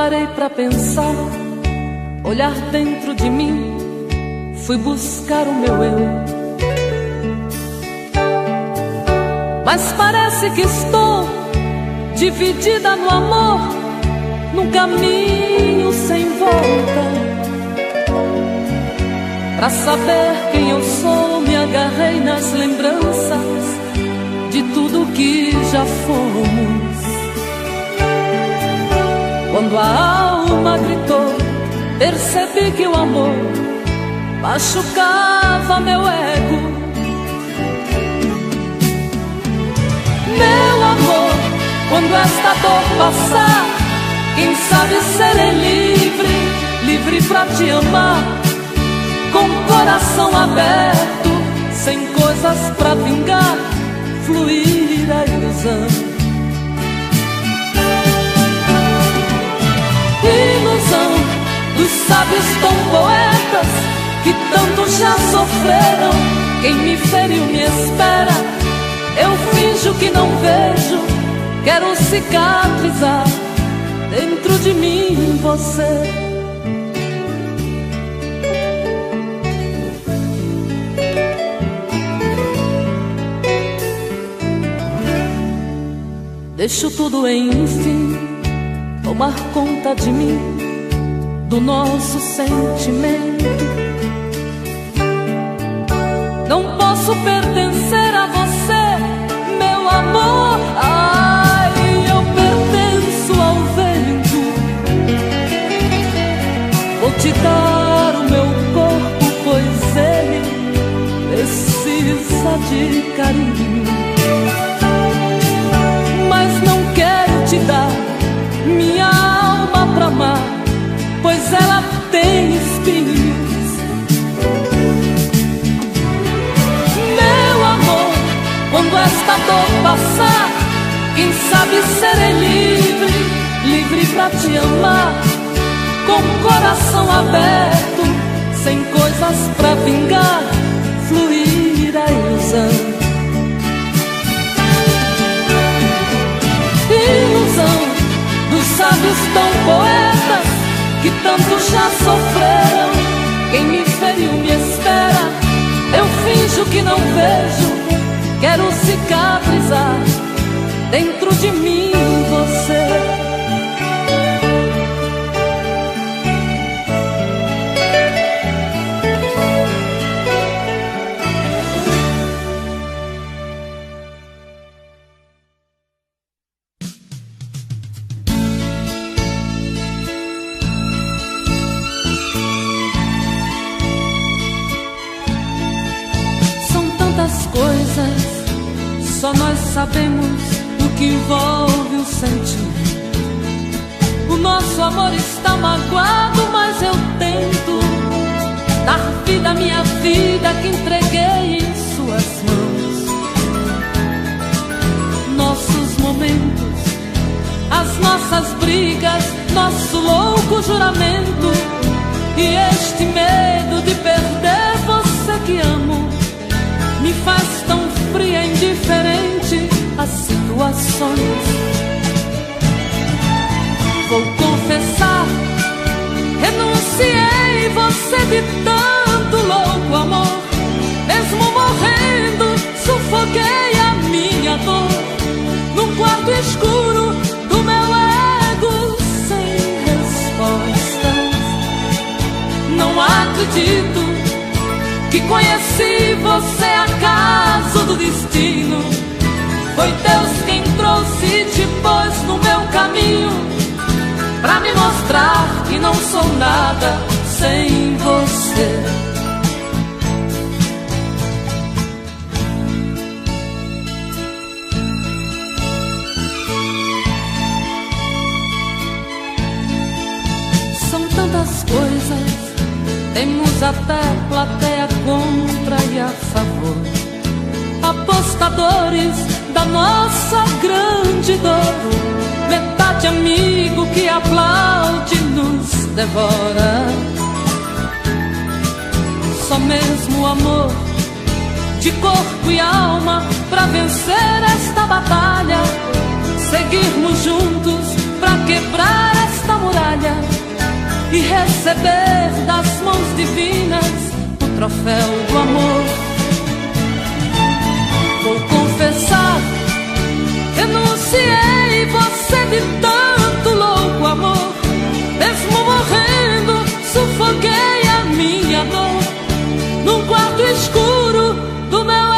parei pra pensar, olhar dentro de mim, fui buscar o meu eu. Mas parece que estou dividida no amor, num caminho sem volta. Pra saber quem eu sou, me agarrei nas lembranças de tudo que já fomos. Quando a alma gritou, percebi que o amor machucava meu ego. Meu amor, quando esta dor passar, quem sabe serei livre, livre pra te amar, com o coração aberto, sem coisas pra vingar, fluir a ilusão. Ilusão dos sábios tão poetas que tanto já sofreram. Quem me feriu me espera, eu finjo que não vejo, quero cicatrizar dentro de mim você. Deixo tudo enfim tomar conta de mim, do nosso sentimento. Não posso pertencer a você, meu amor. Ai, eu pertenço ao vento. Vou te dar o meu corpo, pois ele precisa de carinho. Mas não quero te dar minha alma pra amar, pois ela tem espinhos. Meu amor, quando esta dor passar, quem sabe serei livre, livre pra te amar, com o coração aberto, sem coisas pra vingar, fluir a ilusão. Ilusão dos sábios tão poetas que tanto já sofreram. Quem me feriu me espera, eu finjo que não vejo, quero cicatrizar dentro de mim você. Só nós sabemos o que envolve o sentimento. O nosso amor está magoado, mas eu tento dar vida à minha vida que entreguei em suas mãos. Nossos momentos, as nossas brigas, nosso louco juramento e este medo de perder você que amo me faz tão fria, indiferente às situações. Vou confessar, renunciei você de tanto louco amor. Mesmo morrendo, sufoquei a minha dor num quarto escuro do meu ego sem respostas. Não acredito que conheci você acaso do destino. Foi Deus quem trouxe e te pôs no meu caminho, pra me mostrar que não sou nada sem você. São tantas coisas, temos até plateia contra e a favor, apostadores da nossa grande dor, metade amigo que aplaude nos devora. Só mesmo o amor de corpo e alma pra vencer esta batalha, seguirmos juntos pra quebrar esta muralha. muralha e receber das mãos divinas o troféu do amor. Vou confessar, renunciei você de tanto louco amor. Mesmo morrendo, sufoquei a minha dor num quarto escuro do meu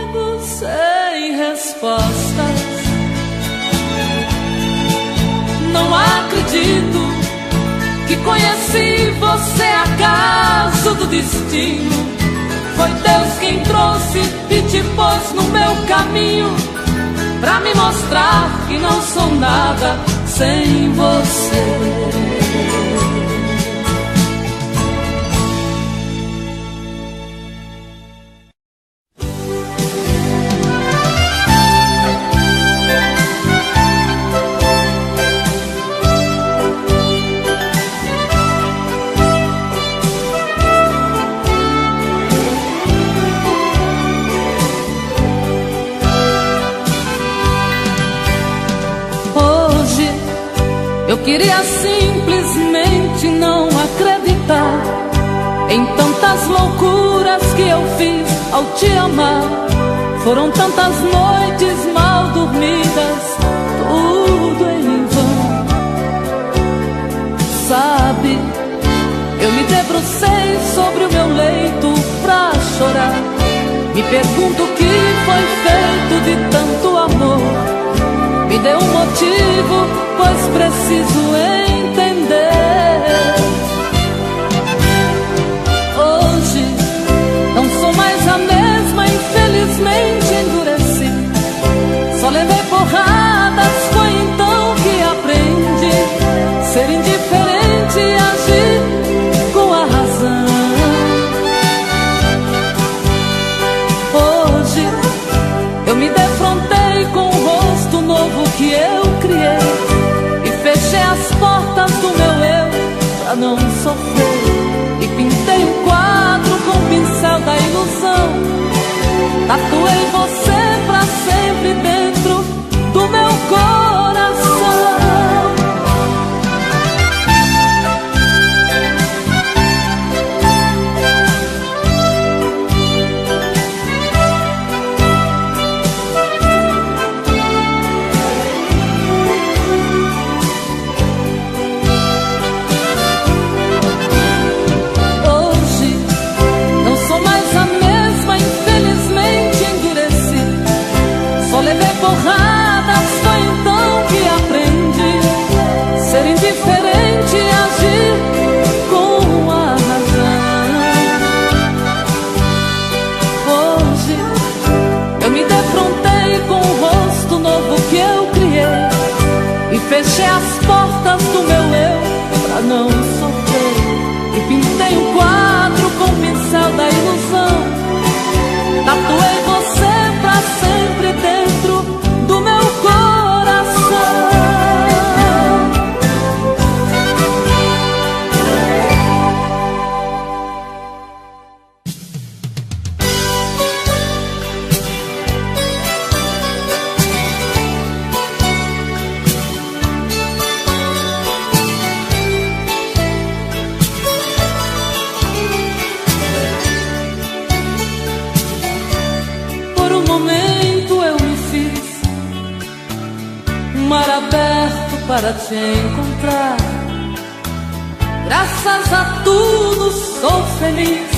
ego sem respostas. Não acredito que conheci você acaso do destino. Foi Deus quem trouxe e te pôs no meu caminho pra me mostrar que não sou nada sem você. Eu queria simplesmente não acreditar em tantas loucuras que eu fiz ao te amar. Foram tantas noites mal dormidas, tudo em vão. Sabe, eu me debrucei sobre o meu leito pra chorar. Me pergunto o que foi feito de tanto amor. Me dê um motivo, pois preciso entender. Hoje não sou mais a mesma, infelizmente endureci. Só levei porradas, foi então que aprendi ser indiferente e agir com a razão. Hoje eu me defrontei com o rosto novo que eu criei e fechei as portas do meu eu pra não sofrer. E pintei um quadro com o pincel da ilusão. Tatuei você pra sempre dentro do meu coração. Porradas, foi então que aprendi ser indiferente e agir com a razão. Hoje eu me defrontei com o rosto novo que eu criei e fechei as portas do meu eu pra não sofrer. E pintei um quadro com o pincel da ilusão. Tatuei você pra sempre dentro do meu coração. Por um momento eu me fiz um mar aberto para te encontrar. Graças a tudo sou feliz,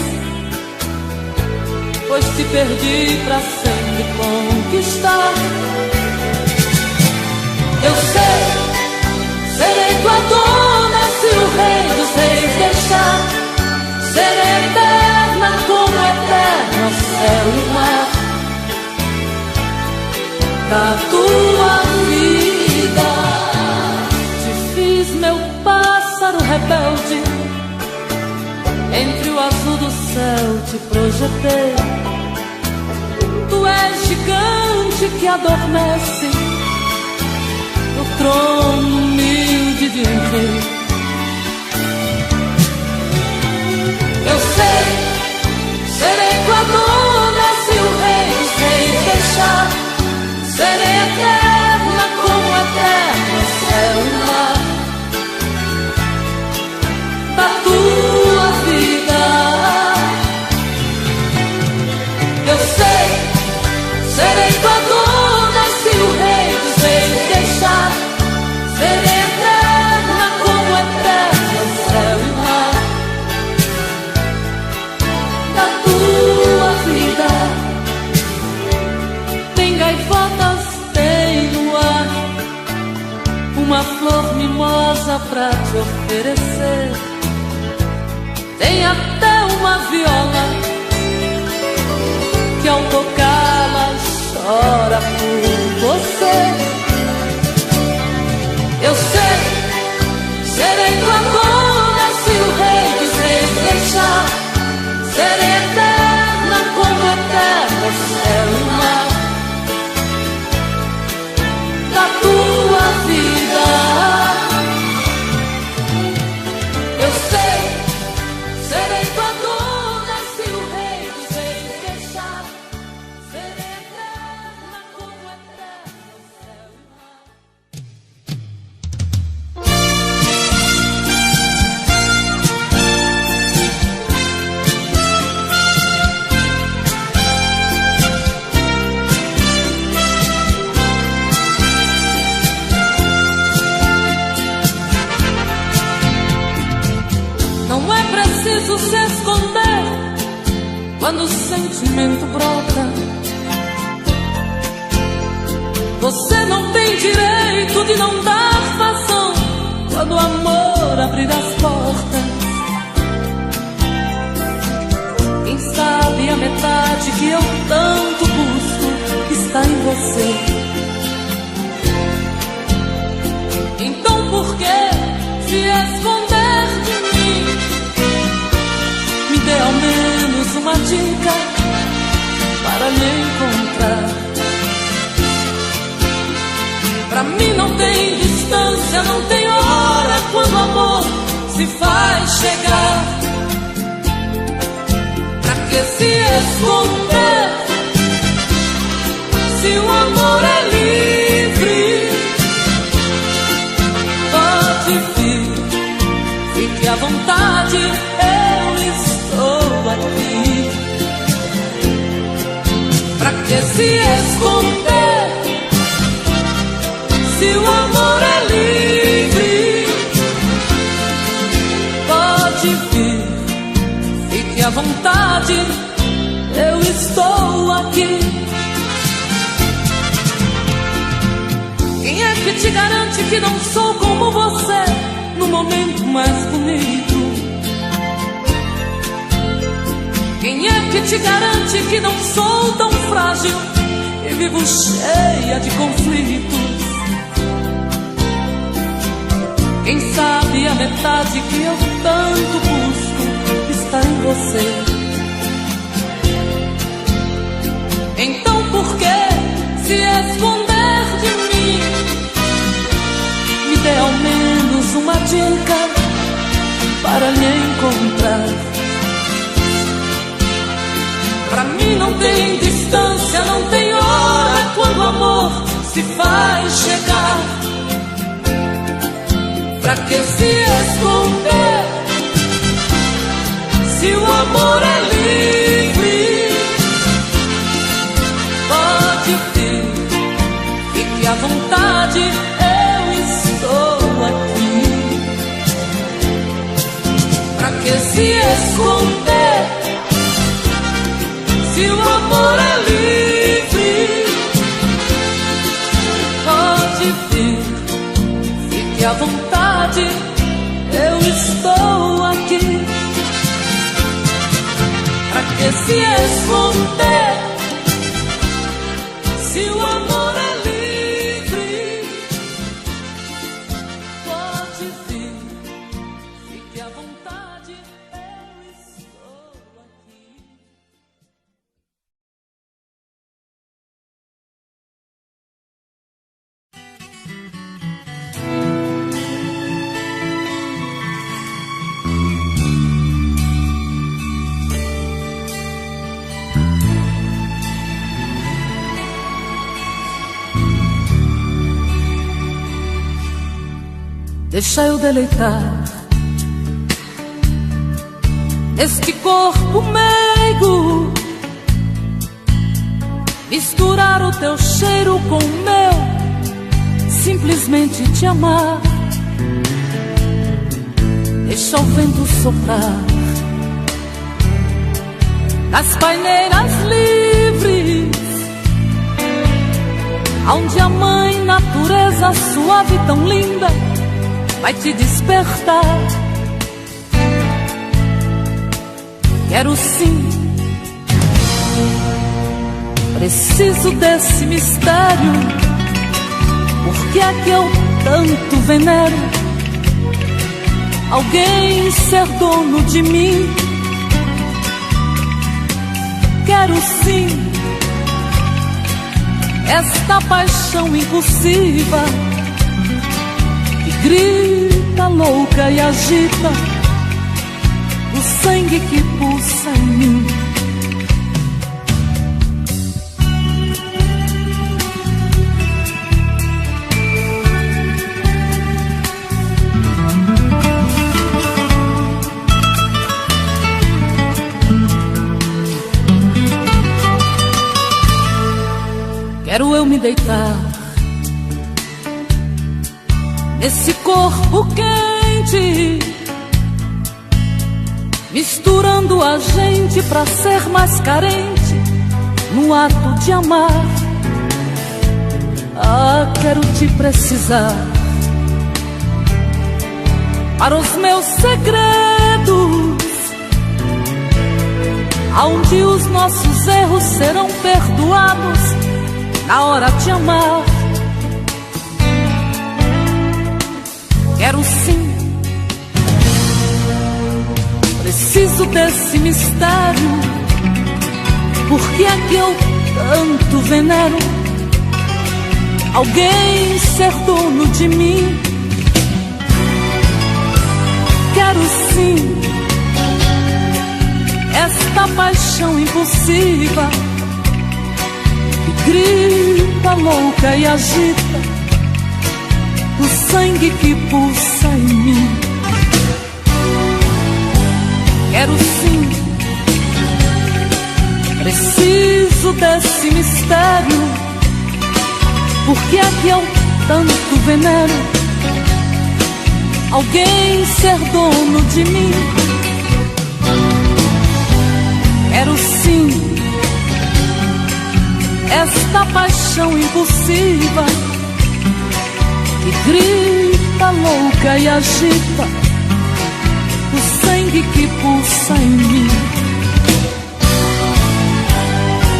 pois te perdi pra sempre conquistar. Eu sei, serei tua dona se o rei dos reis deixar. Serei eterna como eterno céu e mar da tua vida. Te fiz meu pássaro rebelde, entre o azul do céu te projetei. Tu és gigante que adormece no trono humilde de um rei. Eu sei, serei tua dona se o rei dos reis deixar. Serei eterna como eterno céu e mar até uma viola que ao tocá-la chora por você. Eu sei, serei tua dona se o rei dos reis deixar. Serei eterna como eterno céu e mar da tua vida. Eu sei, serei tua dona se o rei dos reis deixar. Serei eterna como eterno céu e mar. Não é preciso se esconder quando o sentimento brota. Você não tem direito de não dar vazão quando o amor abrir as portas. Quem sabe a metade que eu tanto busco está em você. Então por que se esconder de mim? Me dê ao menos uma dica para me encontrar. Pra mim não tem distância, não tem hora quando o amor se faz chegar. Pra que se esconder se o amor é livre? Pode vir, fique à vontade, eu estou aqui. Pra que se esconder se o amor é livre? Pode vir, fique à vontade, eu estou aqui. Quem é que te garante que não sou como você no momento mais bonito? Quem é que te garante que não sou tão frágil e vivo cheia de conflitos? Quem sabe a metade que eu tanto busco está em você. Então por que se esconder de mim? Me dê ao menos uma dica para me encontrar. Pra mim não tem distância, não tem hora quando o amor se faz chegar. Pra que se esconder se o amor é livre? Pode vir, fique à vontade, eu estou aqui. Pra que se esconder se o amor é livre? Pode vir, fique à vontade, eu estou aqui. Pra que se esconder se o amor é livre? Pode vir, fique à vontade, eu estou aqui. Deixa eu deleitar neste corpo meigo, misturar o teu cheiro com o meu, simplesmente te amar. Deixa o vento soprar nas paineiras livres, onde a mãe natureza suave e tão linda vai te despertar. Quero sim, preciso desse mistério. Por que é que eu tanto venero alguém ser dono de mim? Quero sim esta paixão impulsiva que grita louca e agita o sangue que pulsa em mim. Quero eu me deitar nesse corpo quente, misturando a gente pra ser mais carente no ato de amar. Ah, quero te precisar para os meus segredos, aonde os nossos erros serão perdoados na hora de amar. Quero sim, preciso desse mistério. Por que é que eu tanto venero alguém ser dono de mim? Quero sim esta paixão impulsiva que grita louca e agita o sangue que pulsa em mim. Quero sim, preciso desse mistério. Por que é que eu tanto venero alguém ser dono de mim? Quero sim esta paixão impulsiva que grita louca e agita o sangue que pulsa em mim.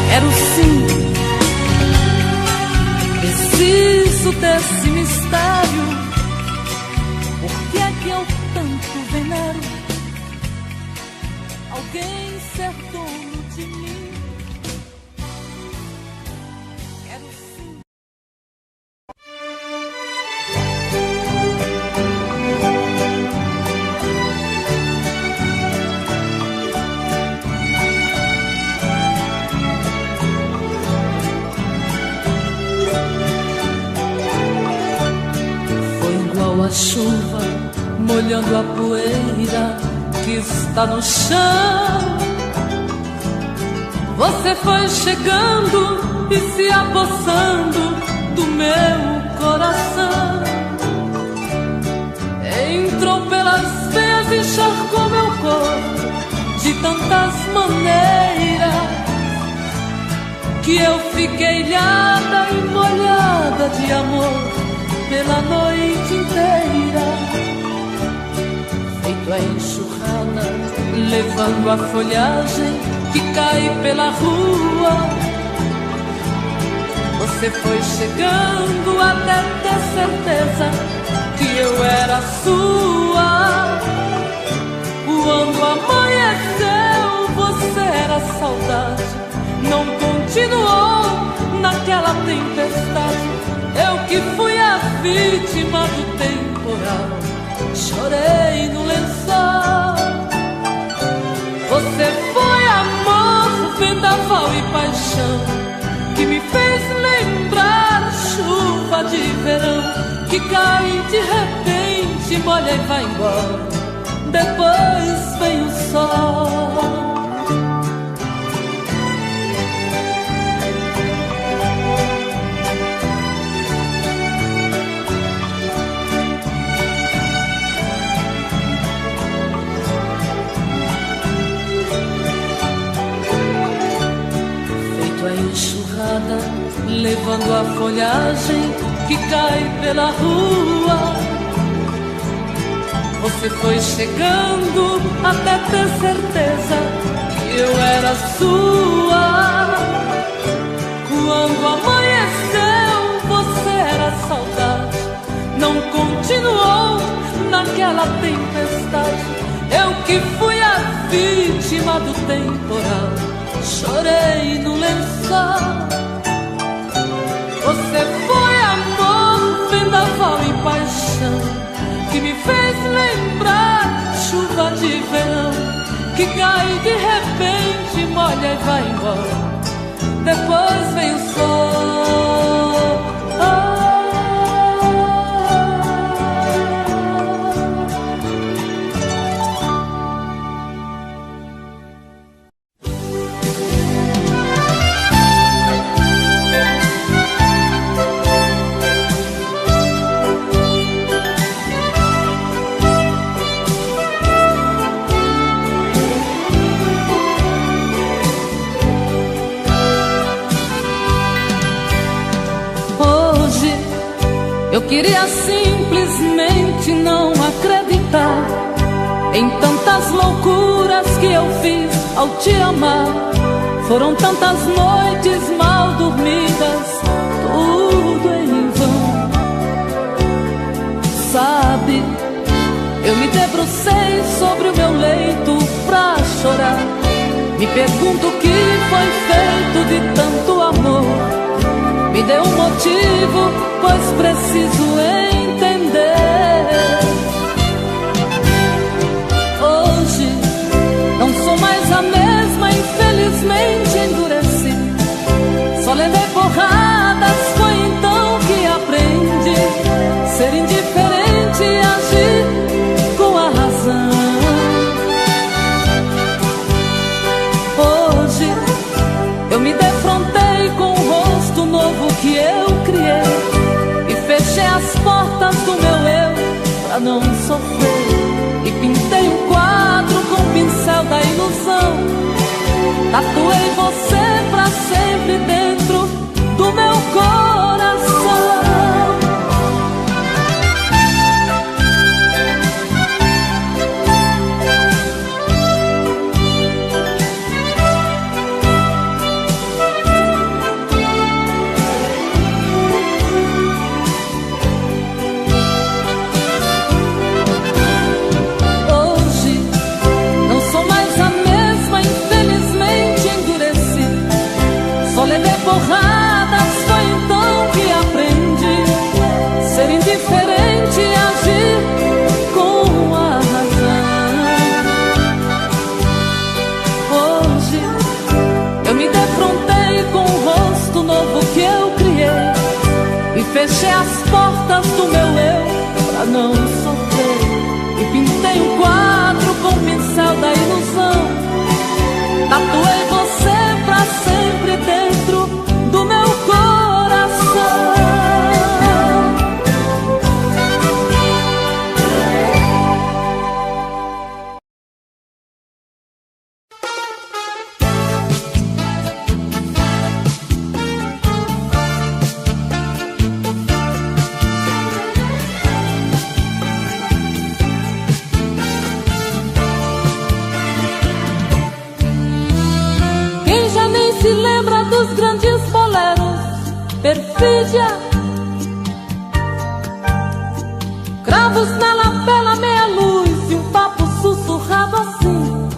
Quero sim, preciso desse mistério. Por que é que eu tanto venero alguém ser dono de mim? A chuva molhando a poeira que está no chão. Você foi chegando e se apossando do meu coração. Entrou pelas veias e encharcou meu corpo de tantas maneiras que eu fiquei ilhada e molhada de amor pela noite inteira. Feito a enxurrada, levando a folhagem que cai pela rua. Você foi chegando até ter certeza que eu era sua. Quando amanheceu, você era saudade. Não continuou naquela tempestade. Eu que fui a vítima do temporal, chorei no lençol. Você foi amor, vendaval e paixão, que me fez lembrar chuva de verão, que cai de repente, molha e vai embora. Depois vem o sol. Levando a folhagem que cai pela rua. Você foi chegando até ter certeza sua. Quando amanheceu, você era saudade. Não continuou naquela tempestade. Eu que fui a vítima do temporal, chorei no lençol. Você foi amor, vendaval e paixão, que me fez lembrar chuva de verão, que cai de repente, molha e vai embora. Depois vem o sol. Eu queria simplesmente não acreditar em tantas loucuras que eu fiz ao te amar. Foram tantas noites mal dormidas, tudo em vão. Sabe, eu me debrucei sobre o meu leito pra chorar. Me pergunto o que foi feito de tanto amor. Me dê um motivo, pois preciso entender. Hoje não sou mais a mesma, infelizmente endureci. Só levei porradas, foi então que aprendi ser indiferente e agir com a razão. Hoje eu me defrontei com o rosto novo que eu criei e fechei as portas do meu eu pra não sofrer. E pintei um quadro com o pincel da ilusão. Tatuei você pra sempre dentro do meu coração. Porradas, foi então que aprendi ser indiferente e agir com a razão. Hoje eu me defrontei com o rosto novo que eu criei e fechei as portas do meu eu pra não sofrer. E pintei um quadro com o pincel da ilusão. Tatuei você pra sempre dentro do meu coração. Quem já nem se lembra dos grandes boleros, perfídia, cravos na lapela, meia luz e um papo sussurrado assim: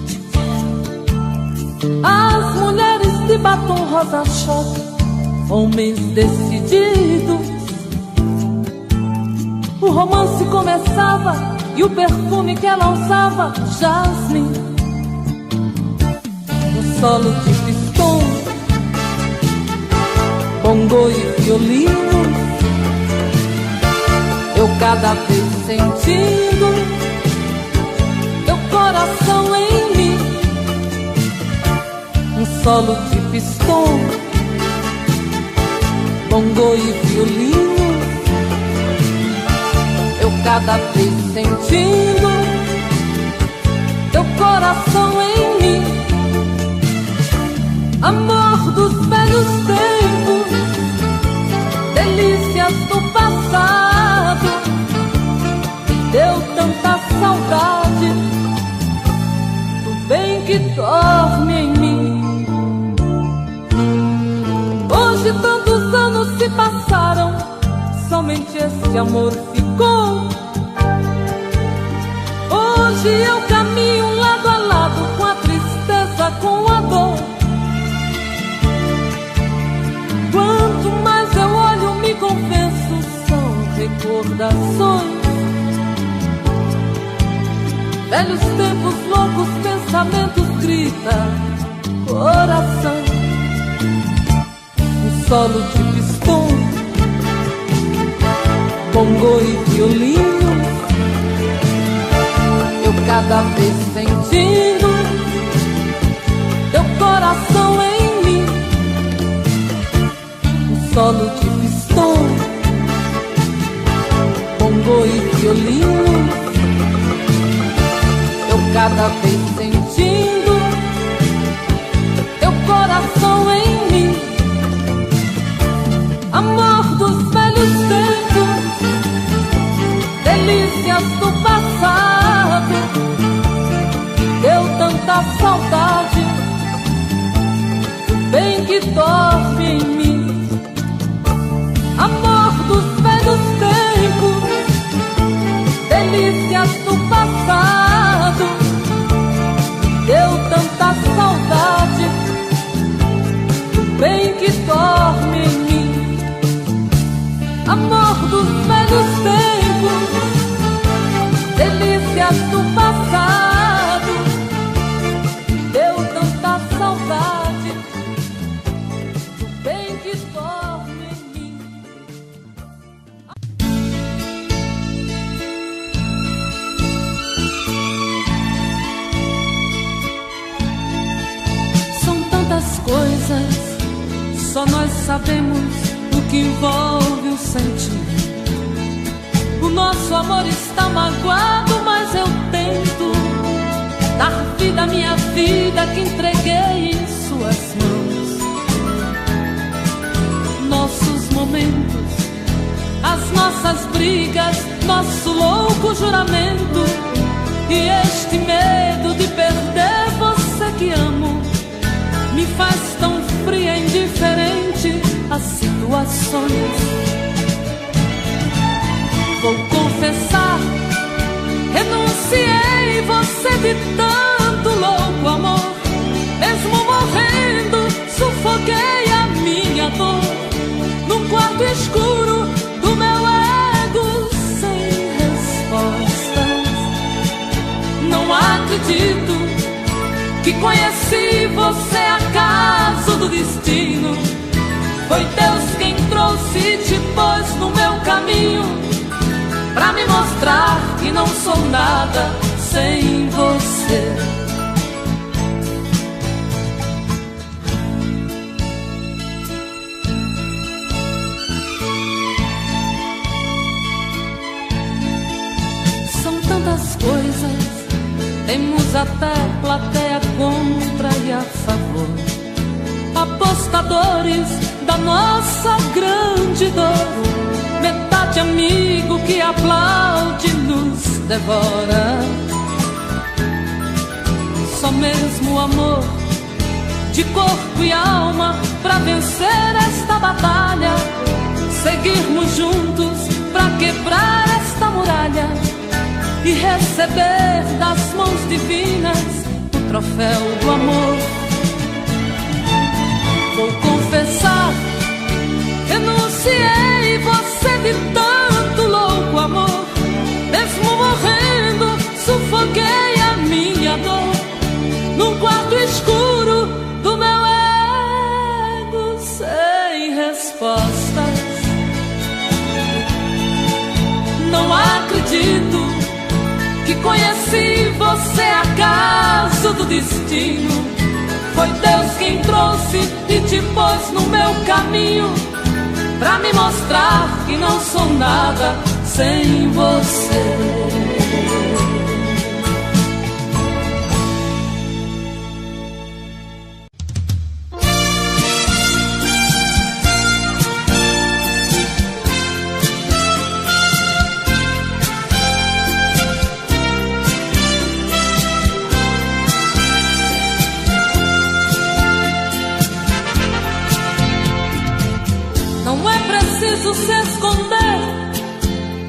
te quero. As mulheres de batom rosa-choque, homens decididos. O romance começava e o perfume que ela usava, jasmim. No solo de pistão, bongo e violino, eu cada vez sentindo teu coração em mim. Um solo de pistão, bongo e violino, eu cada vez sentindo teu coração em mim. Amor dos velhos tempos, delícias do passado, deu tanta saudade do bem que dói esse amor ficou. Hoje eu caminho lado a lado com a tristeza, com a dor. Quanto mais eu olho, me convenço, são recordações. Velhos tempos, loucos pensamentos, grita coração. Um solo de pistão, bongo e violino, eu cada vez sentindo teu coração em mim. Um solo de pistão, bongo e violino, eu cada vez sentindo teu coração em mim. Amor dos velhos tempos, delícias do passado, deu tanta saudade do bem que dorme em mim. Amor dos velhos tempos, delícias do passado, deu tanta saudade do bem que dorme em mim. Amor dos velhos tempos, delícias do passado, deu tanta saudade do bem que dorme em mim. São tantas coisas, só nós sabemos o que envolve o sentimento. O nosso amor está magoado, mas eu tento dar vida à minha vida que entreguei em suas mãos. Nossos momentos, as nossas brigas, nosso louco juramento e este medo de perder você que amo me faz tão fria e indiferente às situações. Vou confessar, renunciei você de tanto louco amor. Mesmo morrendo, sufoquei a minha dor num quarto escuro do meu ego sem respostas. Não acredito que conheci você acaso do destino. Foi Deus quem trouxe e te pôs no meu caminho, pra me mostrar que não sou nada sem você. São tantas coisas, temos até plateia contra e a favor, apostadores da nossa grande dor. Metade amigo que aplaude nos devora. Só mesmo o amor de corpo e alma pra vencer esta batalha. Seguirmos juntos pra quebrar esta muralha e receber das mãos divinas o troféu do amor. Vou confessar, renunciei você de tanto louco amor. Mesmo morrendo, sufoquei a minha dor num quarto escuro do meu ego sem respostas. Não acredito que conheci você acaso do destino. Foi Deus quem trouxe e te pôs no meu caminho, pra me mostrar que não sou nada sem você. Não é preciso se esconder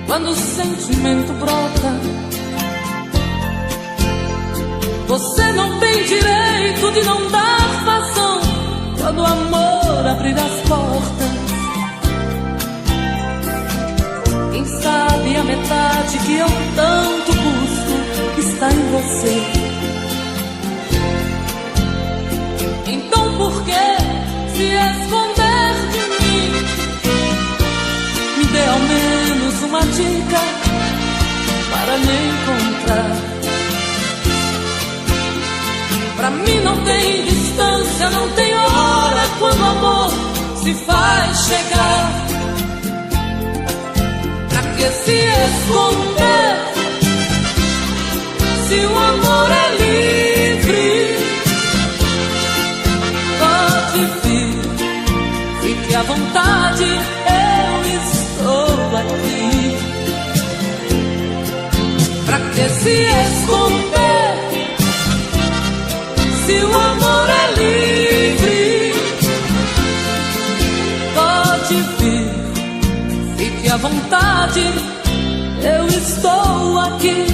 quando o sentimento brota. Você não tem direito de não dar vazão quando o amor abrir as portas. Quem sabe a metade que eu tanto busco está em você. Então por que se esconder de mim? Me dê ao menos uma dica para me encontrar. Pra mim não tem distância, não tem hora quando o amor se faz chegar. Pra que se esconder se o amor é livre? Pode vir, fique à vontade, eu estou aqui. Pra que se esconder se o amor é livre? Pode vir, fique à vontade, eu estou aqui.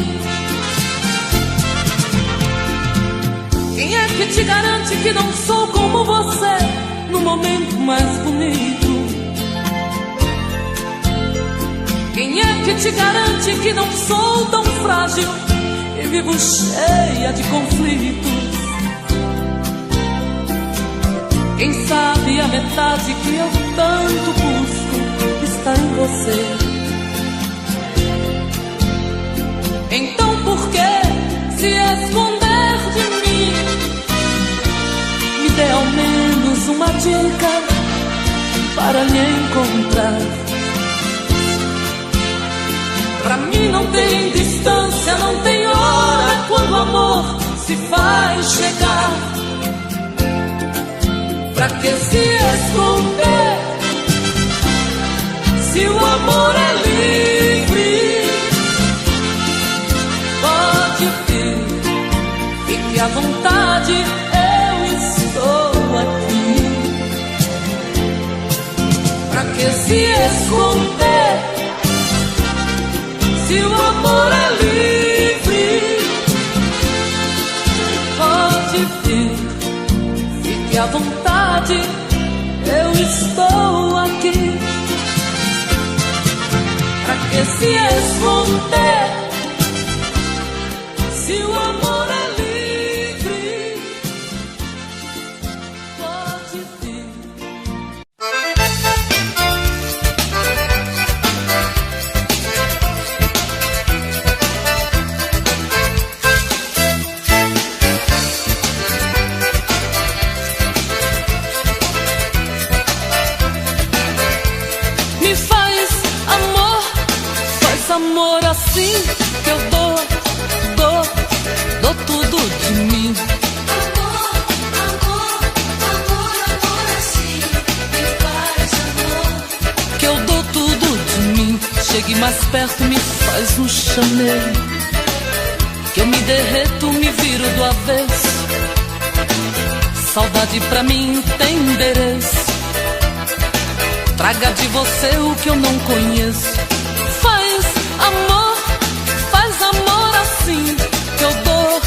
Quem é que te garante que não sou como você no momento mais bonito? Quem é que te garante que não sou tão frágil e vivo cheia de conflitos? Quem sabe a metade que eu tanto busco está em você. Então por que se esconder de mim? Me dê ao menos uma dica para me encontrar. Pra mim não tem distância, não tem hora quando o amor se faz chegar. Pra que se esconder se o amor é livre? Pode vir, fique à vontade, eu estou aqui. Pra que se esconder se o amor é livre? Pode vir, fique à vontade, eu estou aqui. Pra que se esconder se o amor é livre? Pode vir. Amor assim que eu dou tudo de mim. Amor assim, me faz amor. Que eu dou tudo de mim. Chegue mais perto, me faz um chamego. Que eu me derreto, me viro do avesso. Saudade pra mim tem endereço. Traga de você o que eu não conheço. Faz amor assim, que eu dou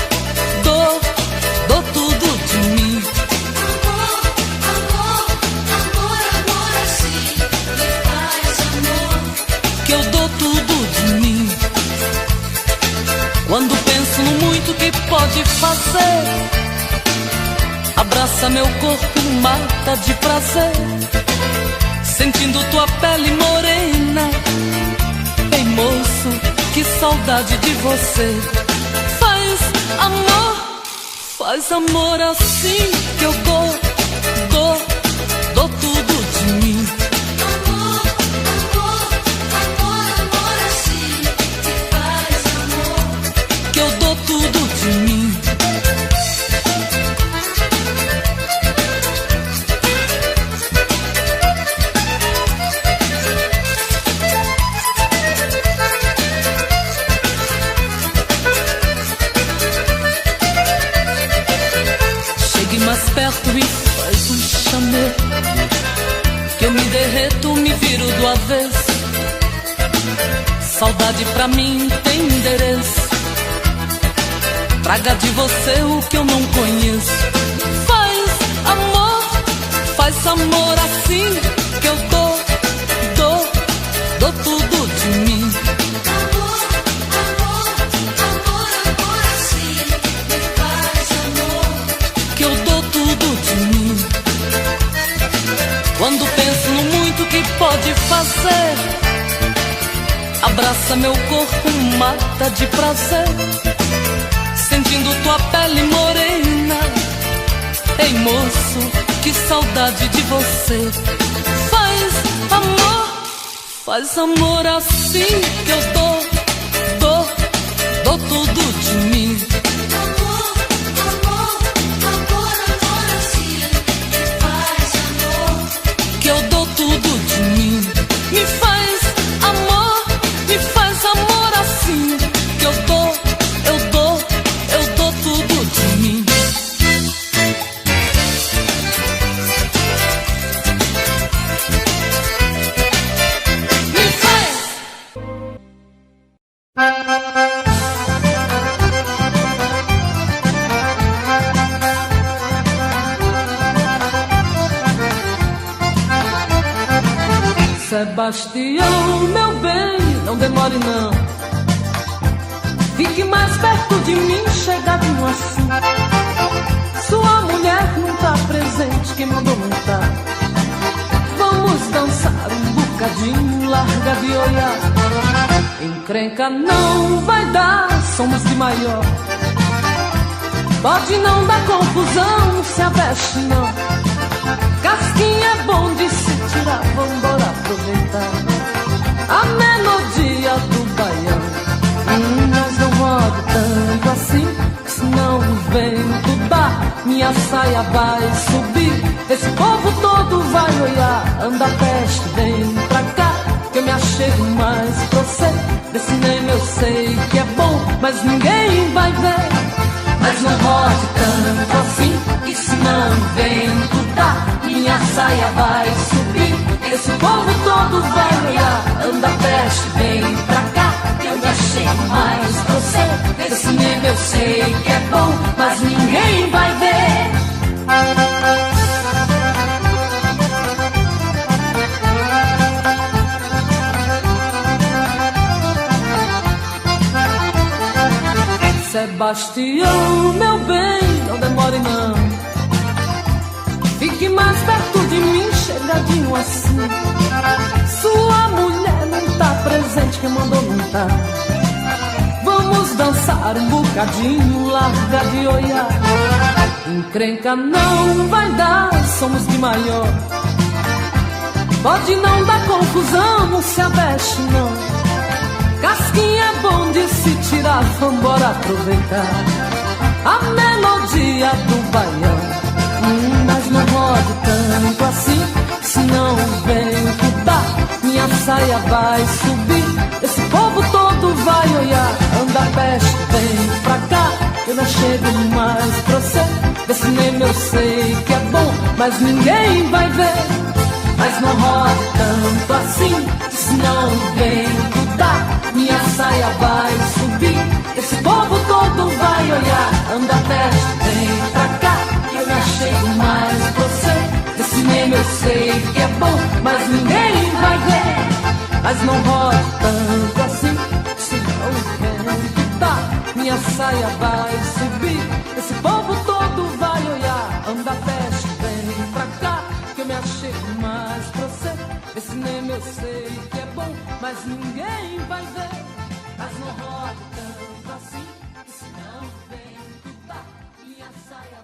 tudo de mim. Amor assim, me faz amor. Que eu dou tudo de mim. Quando penso no muito que pode fazer, abraça meu corpo, mata de prazer. Sentindo tua pele morena, bem moço, que saudade de você. Faz amor assim, que eu dou tudo de mim. Amor assim, que faz amor. Que eu dou tudo de mim. Mais perto e faz um chamego. Que eu me derreto, me viro do avesso. Saudade pra mim tem endereço. Traga de você o que eu não conheço. Faz amor assim que eu dou tudo de mim. Amor assim, me faz amor. Que eu dou tudo de mim. Quando penso no muito que pode fazer, abraça meu corpo, mata de prazer, sentindo tua pele morena. Ei moço, que saudade de você. Faz amor assim que eu dou tudo de mim. Amor assim, me faz amor. Que eu dou tudo de mim. Me faz amor assim que eu dou tudo de mim. Sebastião, meu bem, não demore não. Fique mais perto de mim, chegadinho assim. Sua mulher não tá presente, quem mandou não tá. Vamos dançar um bocadinho, larga de olhar. Encrenca não vai dar, somos de maior. Pode não dar confusão, se aveste não. Casquinha é bom de se tirar, vambora aproveitar a melodia do baião. Mas não rodo tanto assim, senão o vento dá. Minha saia vai subir, esse povo todo vai olhar. Anda peste, vem pra cá, que eu me achego mais pra você. Desse cinema eu sei que é bom, mas ninguém vai ver. Mas não rode tanto assim, que senão o vento dá. Minha saia vai subir, esse povo todo vai olhar. Anda peste, vem pra cá, que eu me achego mais pra você. Desse cinema eu sei que é bom, mas ninguém vai ver. Sebastião, meu bem, não demore não. Fique mais perto de mim, chegadinho assim. Sua mulher não tá presente, quem mandou não tá. Vamos dançar um bocadinho, larga de olhar. Encrenca não vai dar, somos de maior. Pode não dar confusão, não se aveste não. Casquinha é bom de se tirar, vambora aproveitar a melodia do baião. Mas não rode tanto assim, senão o vento dá. Minha saia vai subir, esse povo todo vai olhar. Anda peste, vem pra cá, eu não chego mais pra você. Desse cinema eu sei que é bom, mas ninguém vai ver. Mas não rode tanto assim, senão o vento dá. Minha saia vai subir, esse povo todo vai olhar. Anda peste, vem pra cá, que eu me achego mais pra você. Desse cinema eu sei que é bom, mas ninguém vai ver. Mas não rode tanto assim, senão o vento dá. Minha saia vai subir, esse povo todo vai olhar. Anda peste, vem pra cá, que eu me achego mais pra você. Desse cinema eu sei que é bom, mas ninguém vai ver. Mas não roda tanto assim, senão vem tudo, minha saia.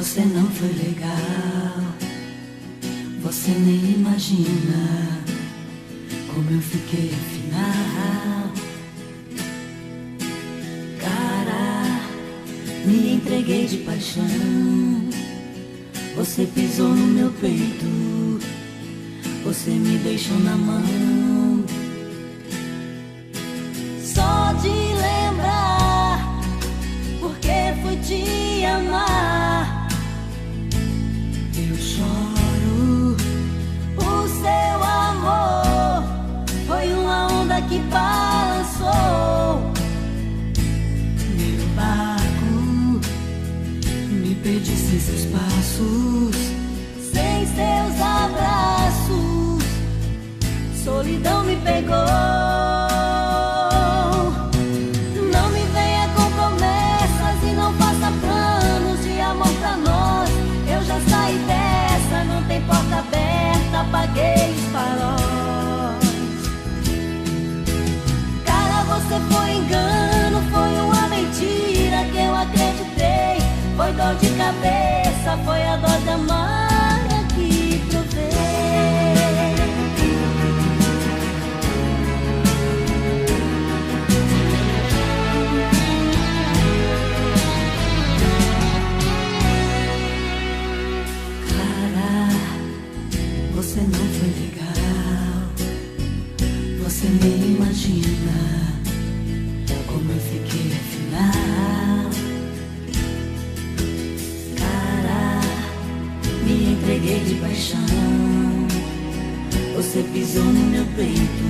Você não foi legal, você nem imagina como eu fiquei afinal. Cara, me entreguei de paixão, você pisou no meu peito, você me deixou na mão. Só de lembrar, porque fui te amar, eu choro. O seu amor foi uma onda que balançou meu barco, me perdi sem seus passos, sem seus abraços, solidão me pegou. Não me venha com promessas e não faça planos de amor pra nós. Eu já saí dessa, não tem porta aberta, apaguei os faróis. Cara, você foi engano, foi uma mentira que eu acreditei. Foi dor de cabeça, foi a dose amarga que provei. Você não foi legal, você nem imagina como eu fiquei afinal. Cara, me entreguei de paixão, você pisou no meu peito,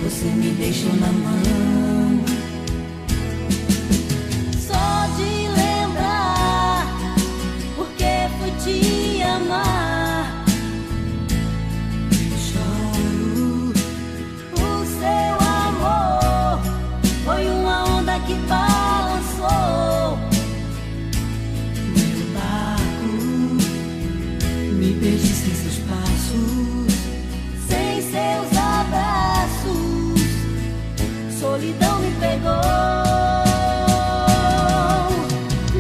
você me deixou na mão. Só de lembrar, porque fui te amar, que balançou meu barco, me perdi sem seus passos, sem seus abraços, solidão me pegou.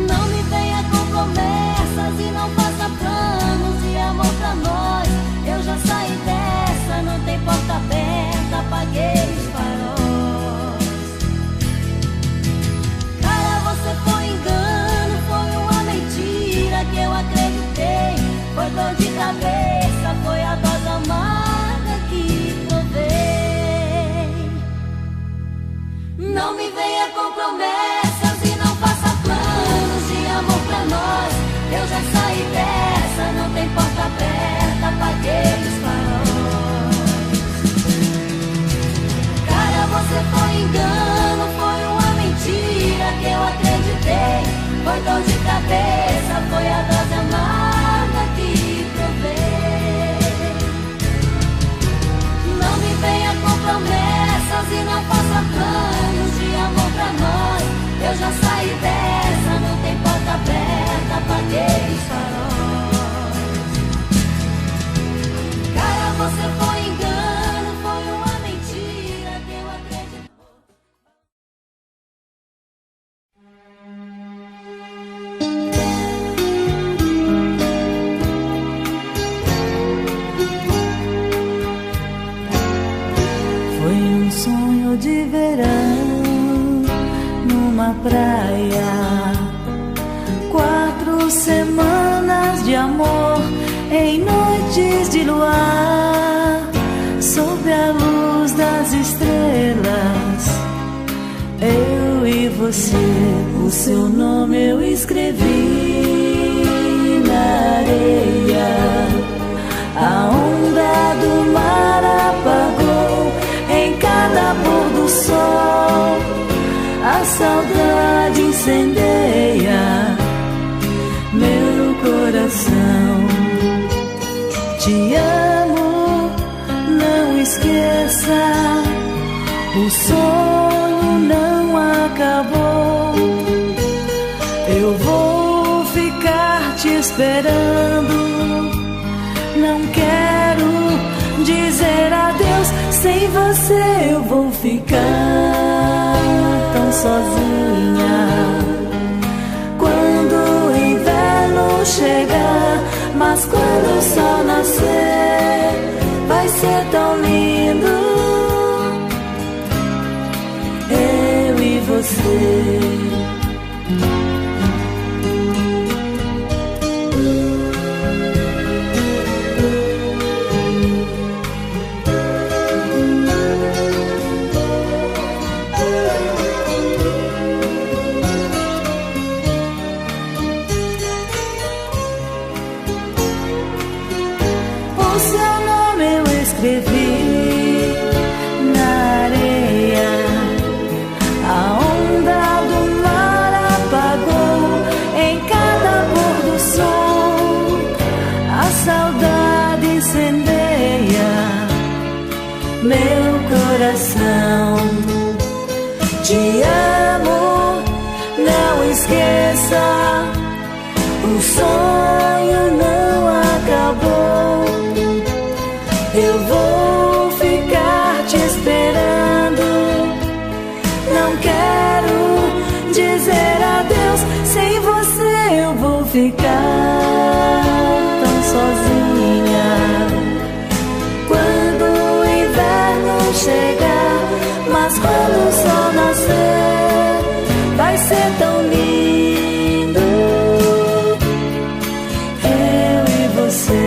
Não me venha com promessas e não faça planos de amor pra nós. Eu já saí dessa, não tem porta aberta, apaguei os faróis. Foi engano, foi uma mentira que eu acreditei. Foi dor de cabeça, foi a dose amarga que provei. Não me venha com promessas e não faça planos de amor pra nós. Eu já saí dessa, não tem porta aberta, apaguei os faróis. Cara, você foi engano, foi uma mentira que eu acreditei. Foi dor de cabeça, foi a dose amarga que provei. Não me venha com promessas e não faça planos de amor pra nós. Eu já saí dessa, não tem porta aberta, apaguei os faróis. Cara, você foi engano, foi uma mentira que eu acreditei. Sonho de verão numa praia, 4 semanas de amor em noites de luar, sob a luz das estrelas, eu e você. O seu nome eu escrevi na areia, a onda do mar apagou em cada pôr do sol, a saudade incendeia meu coração. Te amo, não esqueça, o sonho não acabou. Eu vou ficar te esperando, não quero dizer adeus. Sem você eu vou ficar tão sozinha. Quando o inverno sol nascer, vai ser tão lindo, eu e você. Escrevi na areia, a onda do mar apagou em cada pôr do sol, a saudade incendeia meu coração. Te amo, não esqueça, o sonho não acabou. Eu vou ficar te esperando, não quero dizer adeus. Sem você eu vou ficar tão sozinha. Quando o inverno chegar, mas quando o sol nascer, vai ser tão lindo, eu e você.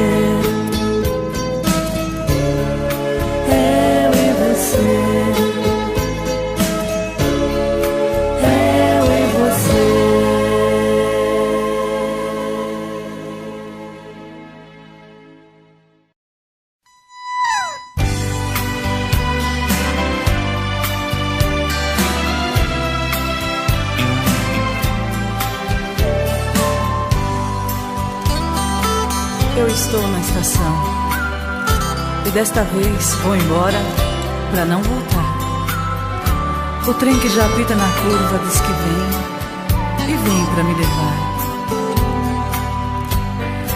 Eu estou na estação e desta vez vou embora pra não voltar. O trem que já apita na curva diz que vem e vem pra me levar.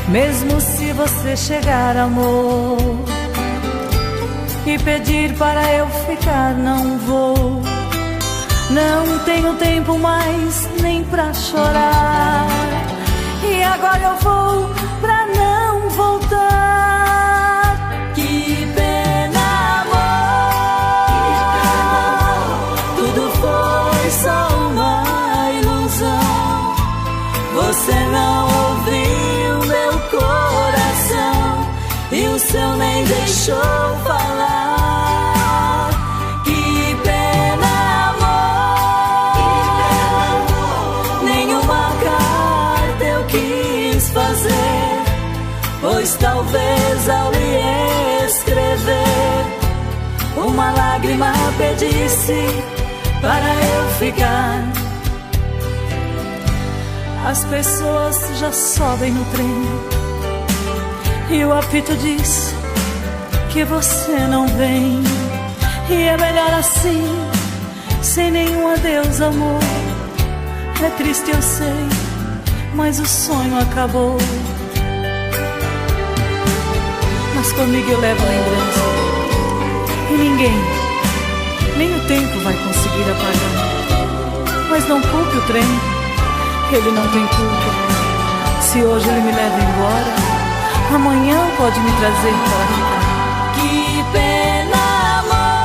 Mesmo se você chegar, amor, e pedir para eu ficar, não vou. Não tenho tempo mais nem pra chorar, e agora eu vou pra não voltar. Que pena, amor, tudo foi só uma ilusão. Você não ouviu meu coração e o seu nem deixou falar. Que pena, amor, nenhuma carta eu quis fazer, pois talvez ao lhe escrever, uma lágrima pedisse para eu ficar. As pessoas já sobem no trem e o apito diz que você não vem. E é melhor assim, sem nenhum adeus, amor. É triste, eu sei, mas o sonho acabou. Mas comigo eu levo a lembrança, e ninguém, nem o tempo vai conseguir apagar. Mas não culpe o trem, ele não tem culpa. Se hoje ele me leva embora, amanhã pode me trazer para ficar. Que pena, amor,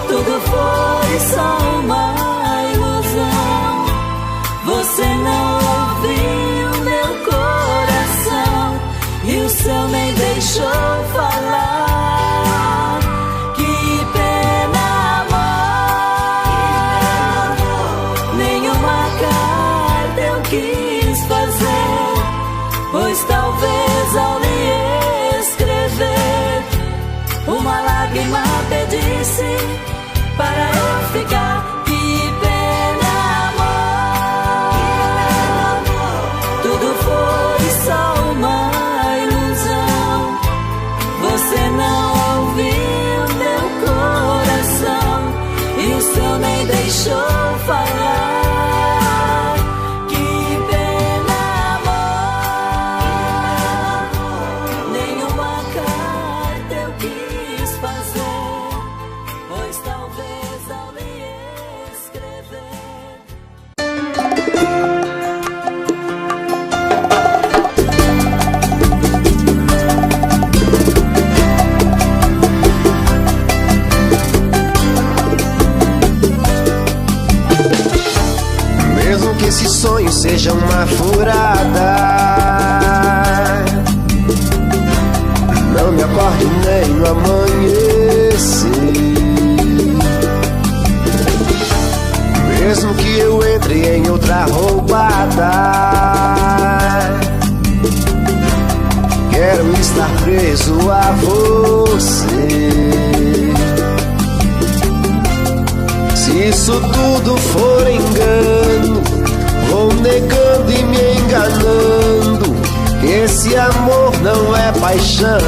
tudo foi só uma ilusão. Você não ouviu meu coração e o seu nem deixou falar. Que pena, amor, nenhuma carta eu quis fazer, pois talvez ao lhe escrever, uma lágrima pedisse para eu ficar. Que pena, amor, tudo foi só uma ilusão. Você não ouviu meu coração e o seu nem deixou falar. seja uma furada. Não me acorde nem no amanhecer. Mesmo que eu entre em outra roubada, quero estar preso a você. Se isso tudo for engano, vou negando e me enganando. Esse amor não é paixão,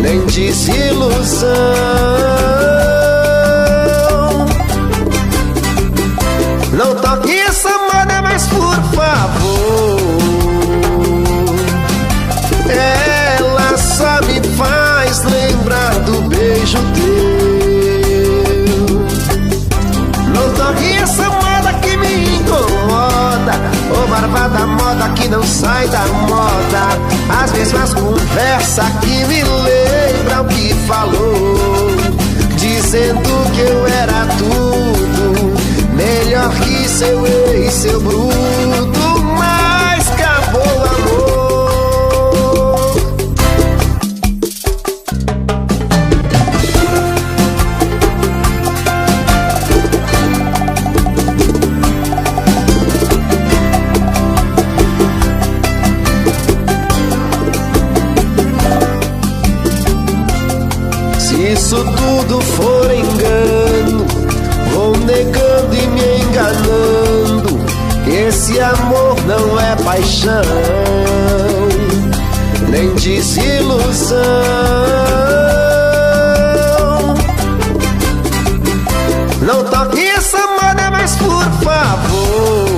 nem desilusão. Não toque essa moda mais, por favor. Ela só me faz lembrar do beijo teu. Não toque essa moda que me incomoda, ô barbada moda que não sai da moda. As mesmas conversas que me lembram que falou, dizendo que eu era tudo, melhor que seu ex, seu bruto, mas acabou o amor. Se isso tudo for engano, vou negando e me enganando. Esse amor não é paixão, nem desilusão. Não toque essa moda mais, por favor.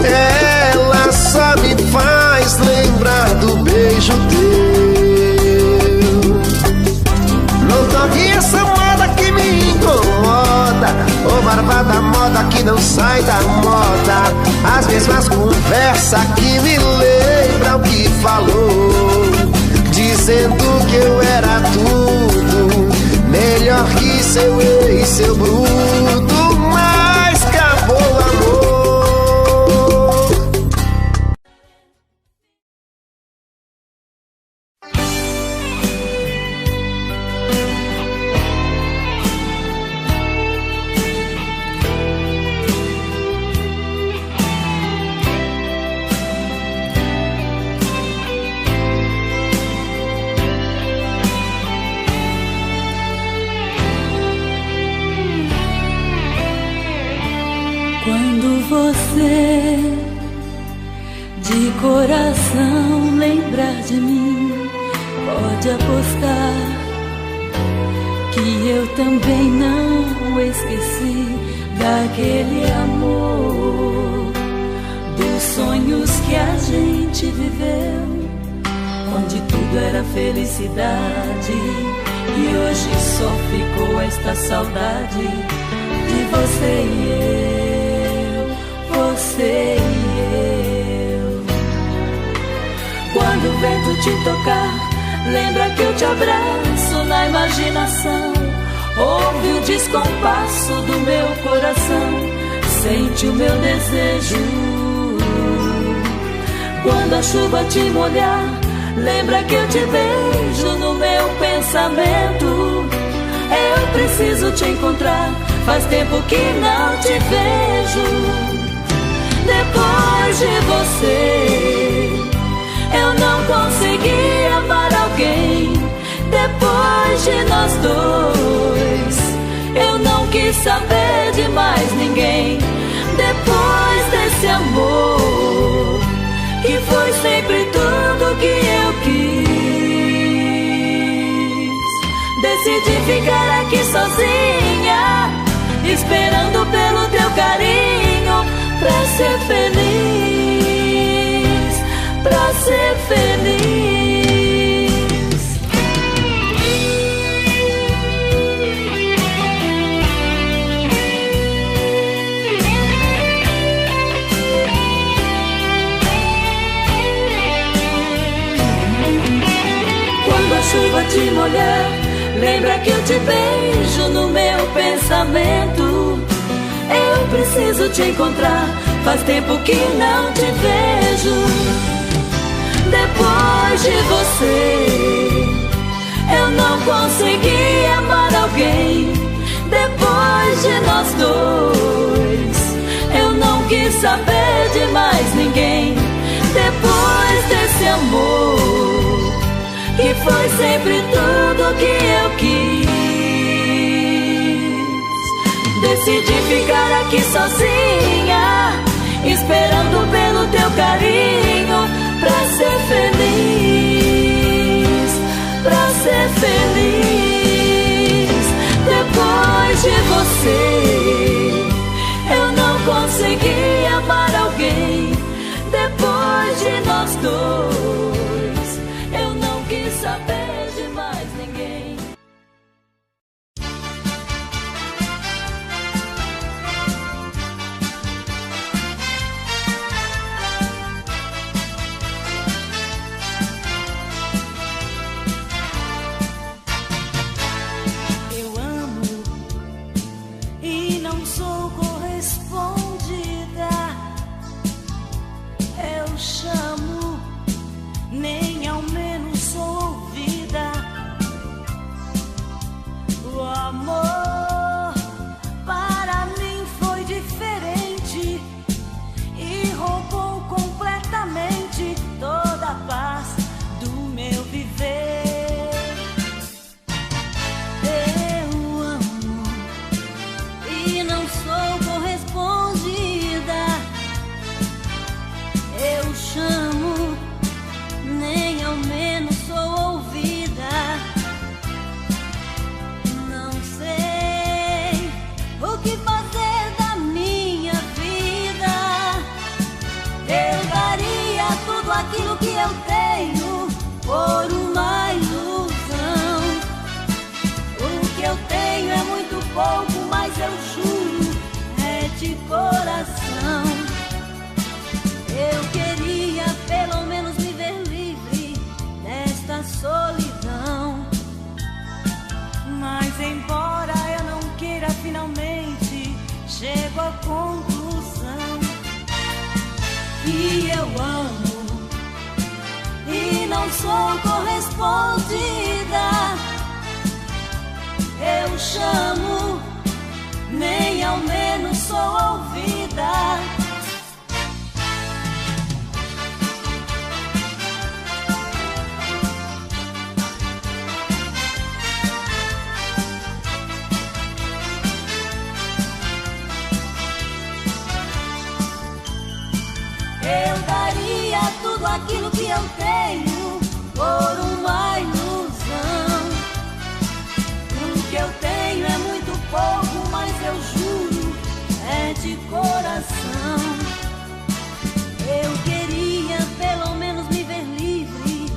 Ela só me faz lembrar do beijo teu. Não toque essa moda que me incomoda, ô barbada moda que não sai da moda. As mesmas conversas que me lembram que falou, dizendo que eu era tudo, melhor que seu ex, seu bruto, mas acabou o amor. Você de coração lembrar de mim, pode apostar que eu também não esqueci daquele amor, dos sonhos que a gente viveu, onde tudo era felicidade, e hoje só ficou esta saudade de você e eu. Você e eu. Quando o vento te tocar, lembra que eu te abraço na imaginação. Ouve o descompasso do meu coração, sente o meu desejo. Quando a chuva te molhar, lembra que eu te vejo no meu pensamento. Eu preciso te encontrar, faz tempo que não te vejo. Depois de você, eu não consegui amar alguém. Depois de nós dois, eu não quis saber de mais ninguém. Depois desse amor, que foi sempre tudo que eu quis, decidi ficar aqui sozinha, esperando pelo teu carinho, pra ser feliz, pra ser feliz. Quando a chuva te molhar, lembra que eu te beijo no meu pensamento. Eu eu preciso te encontrar. Faz tempo que não te vejo. Depois de você, eu não consegui amar alguém. Depois de nós dois, eu não quis saber de mais ninguém. Depois desse amor, que foi sempre tudo que eu quis, decidi ficar aqui sozinha, esperando pelo teu carinho, pra ser feliz, pra ser feliz. Depois de você, eu não consegui amar alguém. Depois de nós dois, eu não quis saber de mais ninguém. Eu amo e não sou correspondida. Eu chamo, nem ao menos sou ouvida. O amor para mim foi diferente e roubou completamente toda a paz do meu viver. Eu amo e não sou correspondida. Eu chamo, nem ao menos sou ouvida. Não sei o que fazer da minha vida. Eu daria tudo aquilo que eu tenho por uma ilusão. O que eu tenho é muito pouco, mas eu juro, é de coração. Eu queria pelo menos me ver livre desta solidão. Mas embora eu não queira, finalmente chego à conclusão que eu amo e não sou correspondida. Eu chamo, nem ao menos sou ouvida. Eu daria tudo aquilo que eu tenho por uma ilusão. O que eu tenho é muito pouco, mas eu juro, é de coração. Eu queria pelo menos me ver livre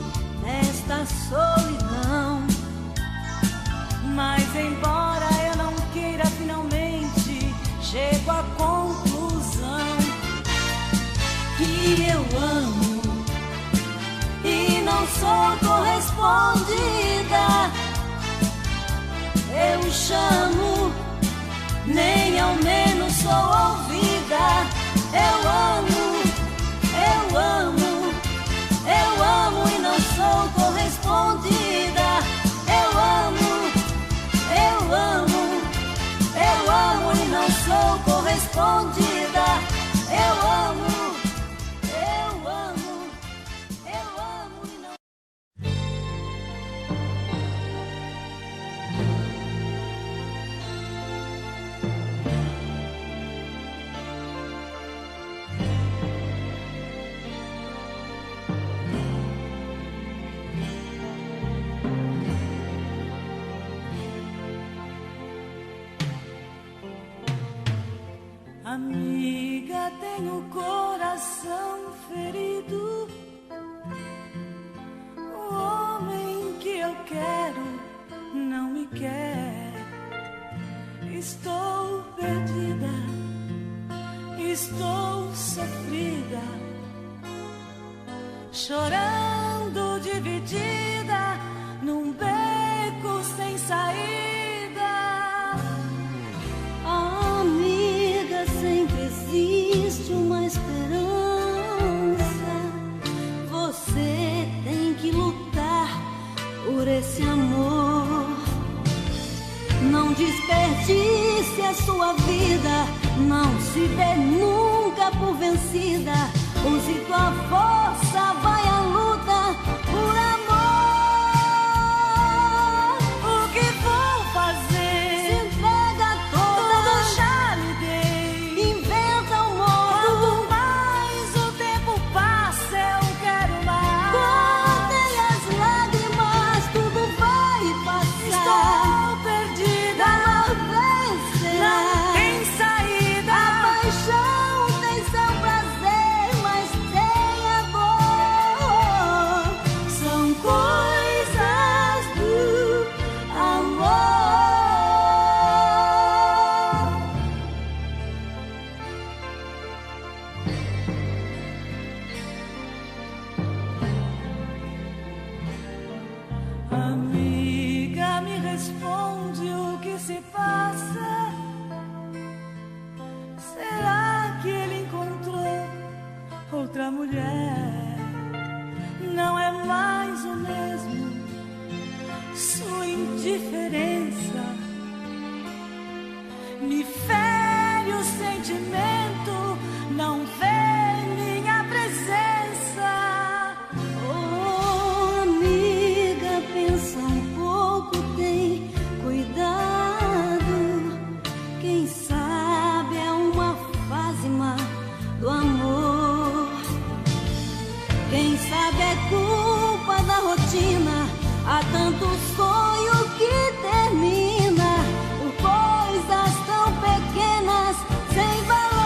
desta solidão. Mas embora eu não queira, finalmente chego à conclusão que eu amo e não sou correspondida. Eu chamo, nem ao menos sou ouvida. Eu amo, eu amo, eu amo e não sou correspondida. Eu amo, eu amo, eu amo e não sou correspondida. Eu amo. Amiga, tenho o coração ferido. O homem que eu quero não me quer. Estou perdida, estou sofrida, chorando dividida num beco sem saída. Amiga, por esse amor. Não desperdice a sua vida, não se dê nunca por vencida. Use tua força, vai à luta por amor. O que vou fazer? Se entrega toda, tudo já lhe dei. Inventa um modo. Quanto mais o tempo passa, eu quero mais. Contém as lágrimas, tudo vai passar. Estou perdida, Não vencerá. não tem saída. A paixão tem seu prazer, mas tem a dor. São coisas do amor. Amiga, me responde o que se passa. Será que ele encontrou outra mulher? Não é mais o mesmo, sua indiferença me fere o sentimento, não vê minha presença. Oh, amiga, pensa um pouco, tem cuidado. Quem sabe é uma fase má do amor. Quem sabe é culpa da rotina. Há tanto sonho que termina por coisas tão pequenas, sem valor.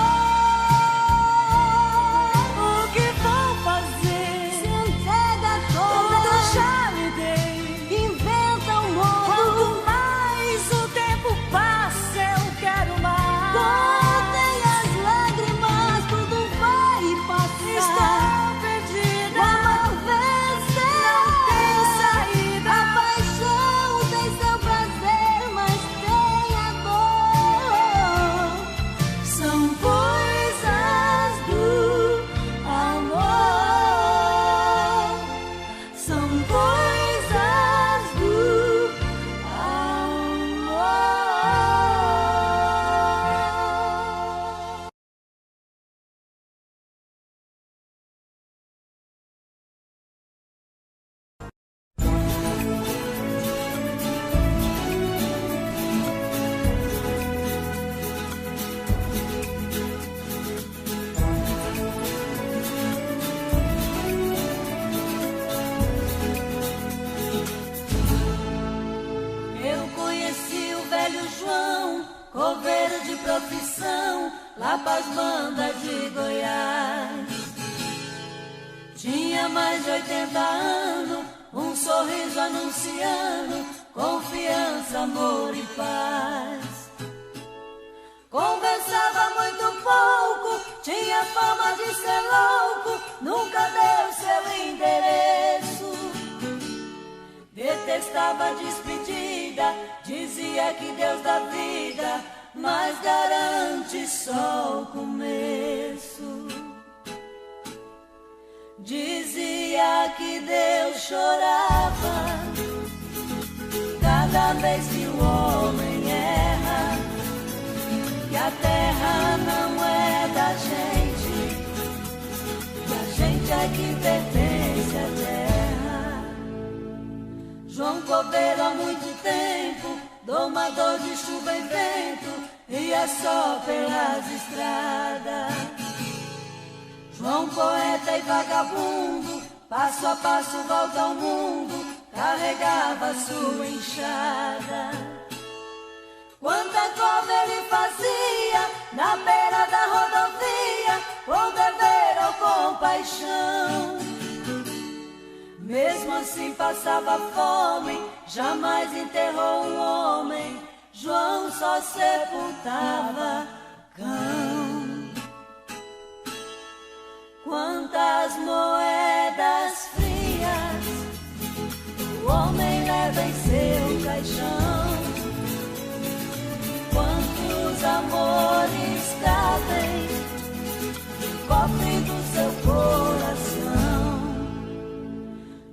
O que vou fazer? Se entrega toda, Tudo já lhe dei. inventa um modo. Quanto mais o tempo passa, eu quero mais. Contém as lágrimas, tudo vai passar. Estou perdida, O amor vencerá. não tem saída. A paixão tem seu prazer, mas tem a dor. São coisas do amor. São coisas do amor. Eu conheci o velho João, coveiro de profissão, lá pras bandas de Goiás. Tinha mais de 80 anos, um sorriso anunciando confiança, amor e paz. Conversava muito pouco, tinha fama de ser louco, nunca deu seu endereço. Detestava a despedida, dizia que Deus dá vida, mas garante só o começo. Dizia que Deus chorava cada vez que o homem erra, que a terra não é da gente, que a gente é que pertence à terra. João Coveiro há muito tempo, domador de chuva e vento, ia só pelas estradas. João poeta e vagabundo, passo a passo volta ao mundo, carregava sua enxada. Quanta cova ele fazia na beira da rodovia, com dever ou compaixão. Mesmo assim passava fome, jamais enterrou um homem, João só sepultava cão. Quantas moedas frias o homem leva em seu caixão, quantos amores cabem no cofre do seu coração.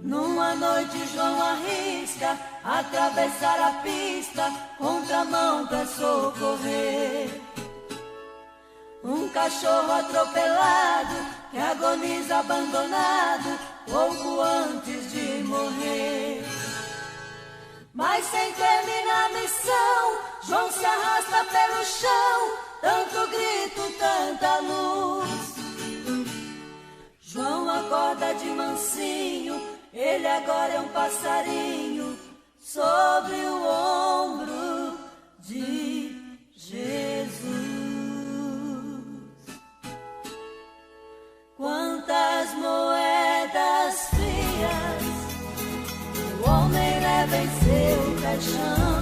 Numa noite noite João arrisca atravessar a pista, contramão pra socorrer um cachorro atropelado que agoniza abandonado pouco antes de morrer. Mas sem terminar a missão, João se arrasta pelo chão, tanto grito, tanta luz. João acorda de mansinho, ele agora é um passarinho sobre o ombro de Jesus. Quantas moedas frias o homem leva em seu caixão,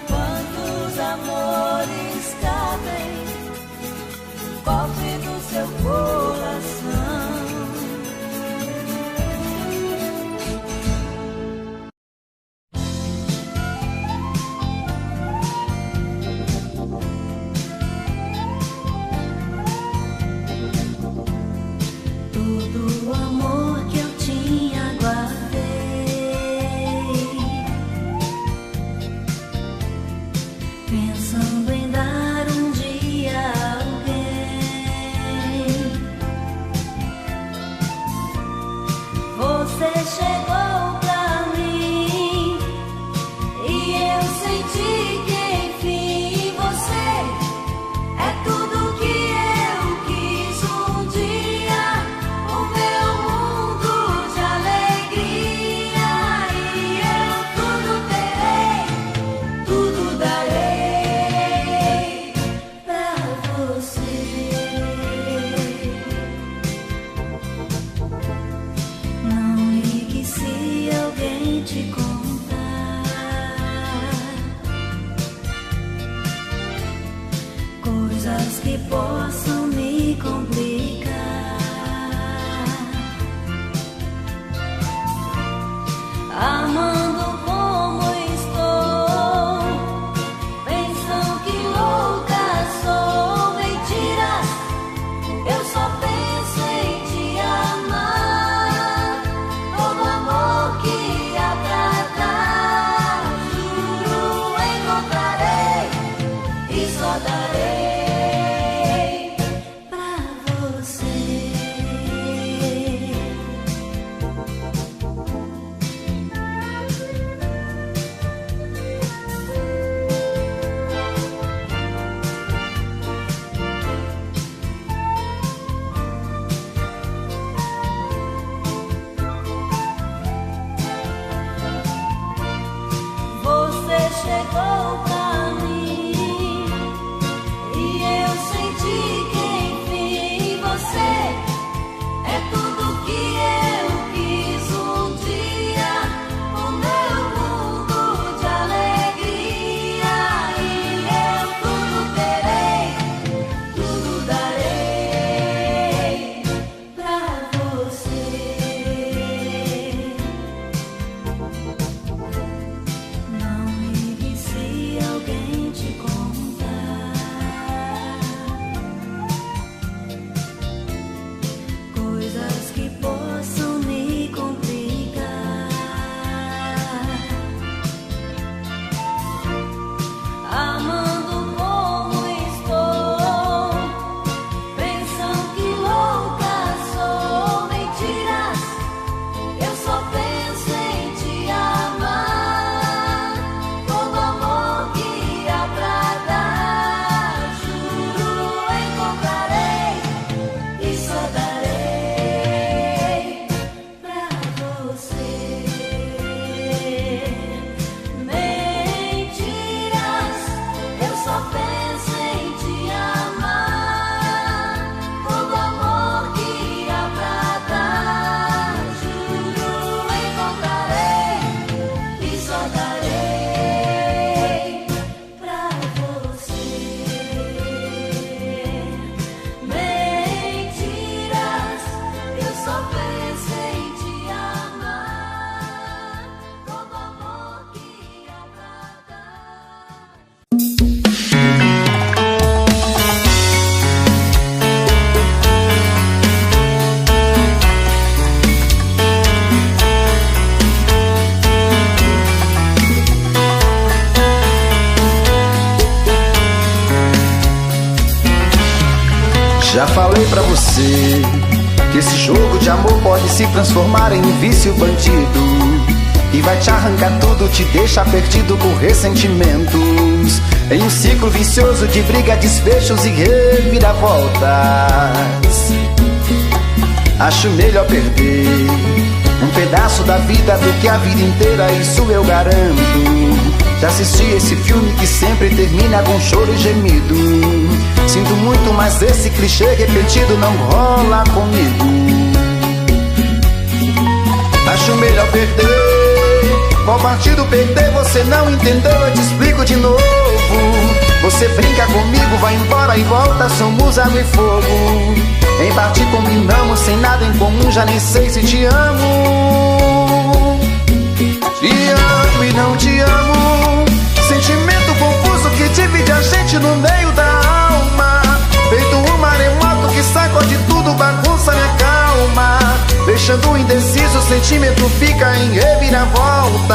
quantos amores cabem no cofre do seu coração. Que se Já falei pra você que esse jogo de amor pode se transformar em um vício bandido, e vai te arrancar tudo, te deixa perdido por ressentimentos, em um ciclo vicioso de briga, desfechos e reviravoltas. Acho melhor perder um pedaço da vida do que a vida inteira, isso eu garanto. Já assisti esse filme que sempre termina com choro e gemido. Sinto muito, mas esse clichê repetido não rola comigo. Acho melhor perder. Qual partido perder? Você não entendeu, eu te explico de novo. Você brinca comigo, vai embora e volta, somos água e fogo. Em parte combinamos, sem nada em comum, já nem sei se te amo. Te amo e não te amo, sentimento confuso que divide a gente no meio da alma. Feito um maremoto que sacode tudo, bagunça minha calma. Deixando indeciso, o sentimento fica em reviravoltas.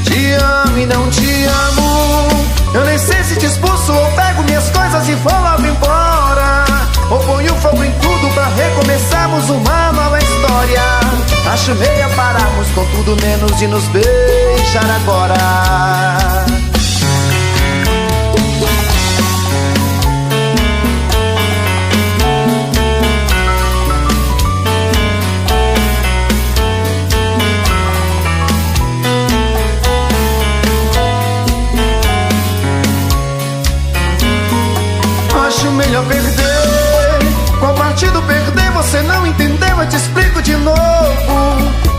Te amo e não te amo, eu nem sei se te expulso ou pego minhas coisas e vou logo embora, ou ponho fogo em tudo pra recomeçarmos uma nova história. Acho meia pararmos com tudo menos de nos beijar agora. Acho melhor perder. Qual partido perder? Você não entendeu, eu te explico de novo.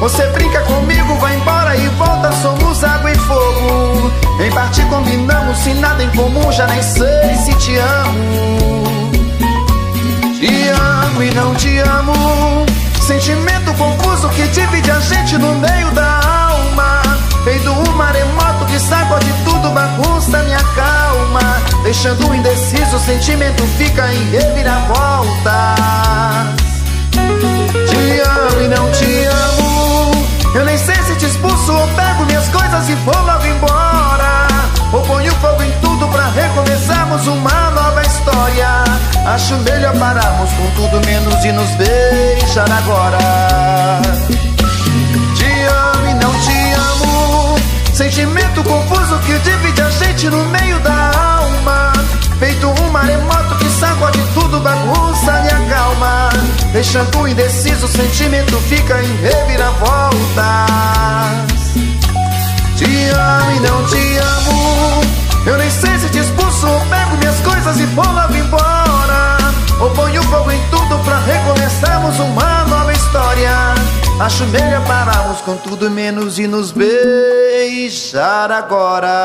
Você brinca comigo, vai embora e volta, somos água e fogo. Em parte combinamos, sem nada em comum, já nem sei se te amo. Te amo e não te amo, sentimento confuso que divide a gente no meio da alma. Feito um maremoto que sacode tudo, bagunça minha calma. Deixando indeciso, o sentimento fica em reviravoltas. Te amo e não te amo, eu nem sei se te expulso ou pego minhas coisas e vou logo embora, ou ponho fogo em tudo pra recomeçarmos uma nova história. Acho melhor pararmos com tudo menos de nos beijar agora. Te amo e não te amo, sentimento confuso que divide a gente no meio da alma. Feito um maremoto que sacode tudo, bagunça minha calma. Deixando indeciso, o sentimento fica em reviravoltas. Te amo e não te amo, eu nem sei se te expulso ou pego minhas coisas e vou logo embora, ou ponho fogo em tudo pra recomeçarmos uma nova história. Acho melhor pararmos com tudo menos de nos beijar agora.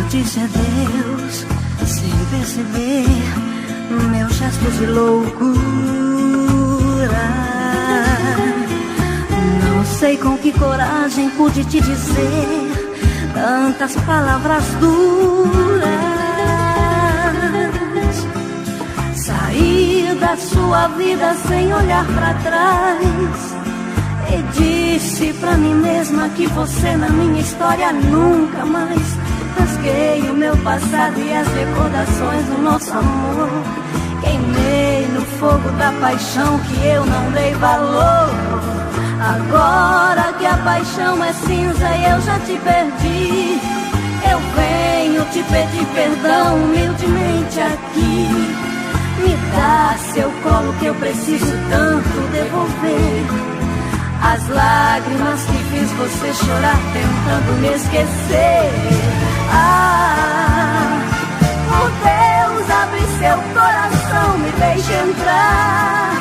Disse adeus sem perceber meu gesto de loucura. Não sei com que coragem pude te dizer tantas palavras duras. Saí da sua vida sem olhar pra trás e disse pra mim mesma que você na minha história nunca mais. Rasguei o meu passado e as recordações do nosso amor. Queimei no fogo da paixão que eu não dei valor. Agora que a paixão é cinza e eu já te perdi, eu venho te pedir perdão humildemente aqui. Me dá seu colo que eu preciso tanto devolver as lágrimas que fiz você chorar tentando me esquecer. Ah, por Deus, abre seu coração, me deixe entrar.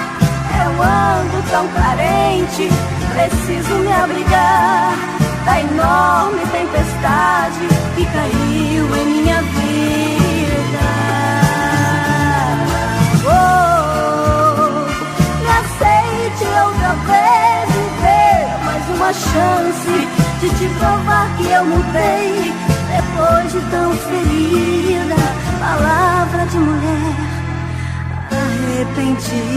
Eu ando tão carente, preciso me abrigar da enorme tempestade que caiu em minha vida. Oh, me aceite outra vez, viver uma chance de te provar que eu mudei. Depois de tão ferida, palavra de mulher arrependida.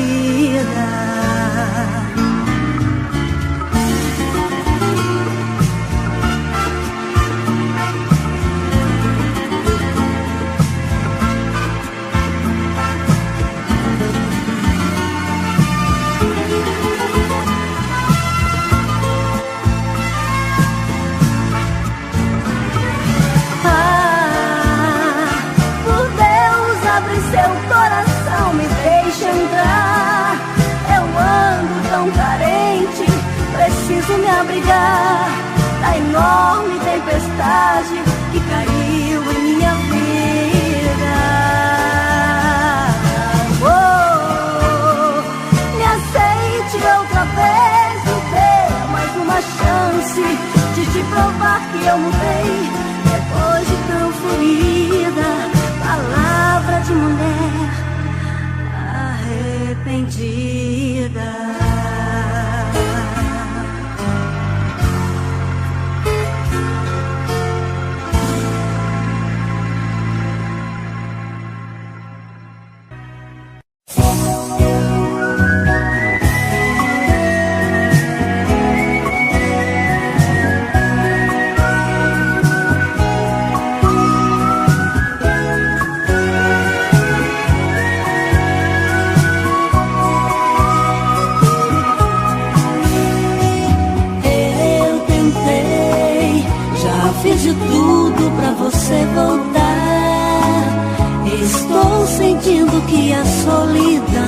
Seu coração me deixa entrar. Eu ando tão carente, preciso me abrigar da enorme tempestade que caiu em minha vida. Oh, me aceite outra vez, me dê mais uma chance de te provar que eu mudei. Depois de tão ferida, palavra de mulher arrependida. Fiz de tudo pra você voltar. Estou sentindo que a solidão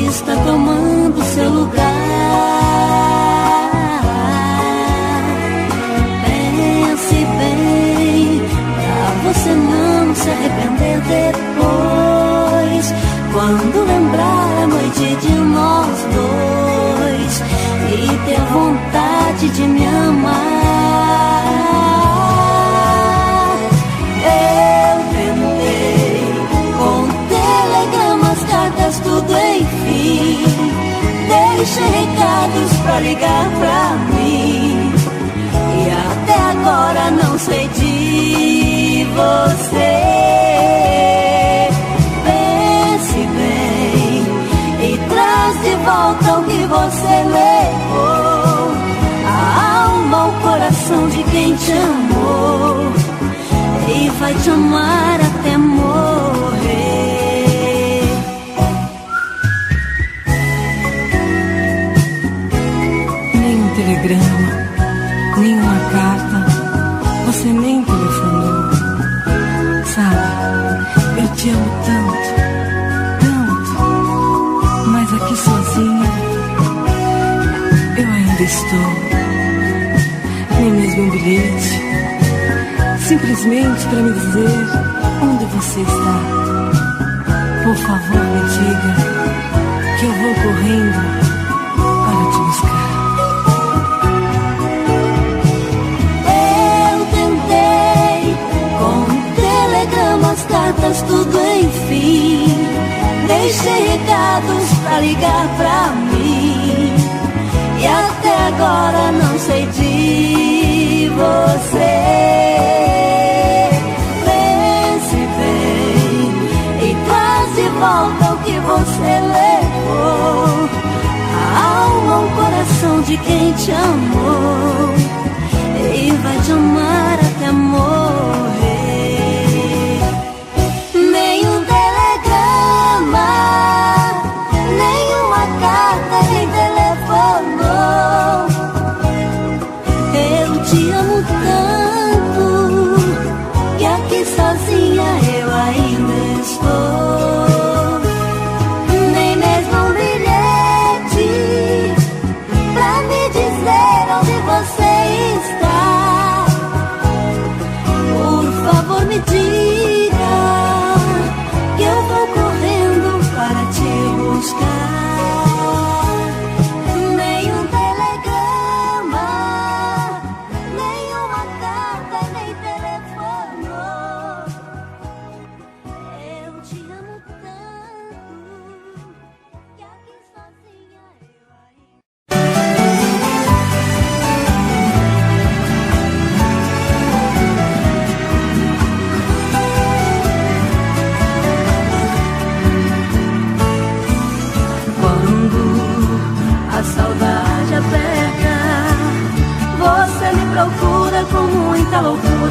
está tomando seu lugar. Pense bem, pra você não se arrepender depois. Quando lembrar a noite de nós dois e ter vontade de me amar. Tudo enfim, deixe recados pra ligar pra mim. E até agora não sei de você. Pense bem e traz de volta o que você levou. A alma, o coração de quem te amou e vai te amar até morrer. Telegrama, nenhuma carta, você nem telefonou. Sabe, eu te amo tanto, tanto, mas aqui sozinha eu ainda estou. Nem mesmo um bilhete, simplesmente para me dizer onde você está. Por favor, me diga que eu vou correndo para te buscar. Cartas, tudo enfim, deixei recados pra ligar pra mim. E até agora não sei de você. Pense bem e traz de volta o que você levou. A alma, o coração de quem te amou e vai te amar até morrer. Sozinha eu ainda estou. Nem mesmo um bilhete pra me dizer onde você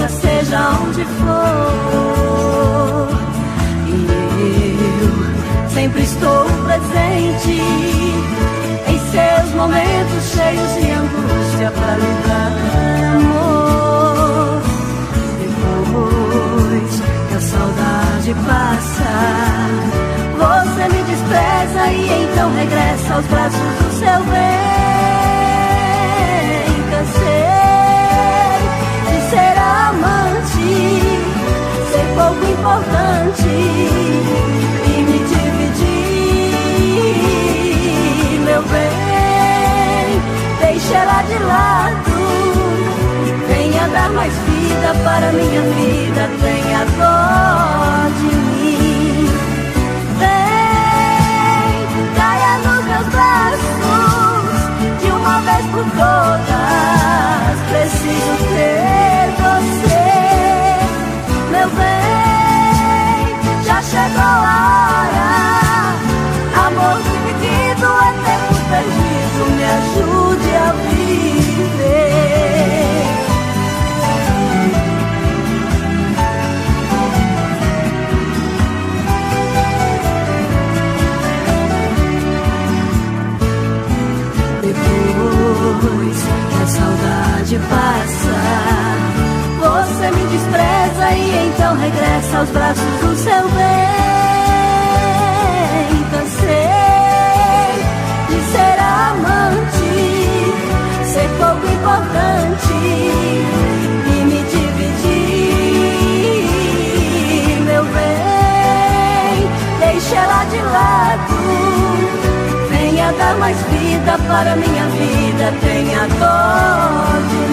nunca, seja onde for. E eu sempre estou presente em seus momentos cheios de angústia pra lhe dar amor. Depois que a saudade passa, você me despreza e então regressa aos braços do seu bem. Cansei de ser amante, ser pouco importante e me dividir. Meu bem, deixa ela de lado, venha dar mais vida para minha vida, tenha dó de mim. Vem, caia nos meus braços de uma vez por todas, preciso ter você. Meu bem, já chegou a hora, amor dividido é tempo perdido, me ajude a viver. Depois que a saudade passa, você me despreza e então regressa aos braços do seu bem. Cansei de ser amante, ser pouco importante e me dividir. Meu bem, deixa ela de lado, venha dar mais vida para minha vida, tenha dó de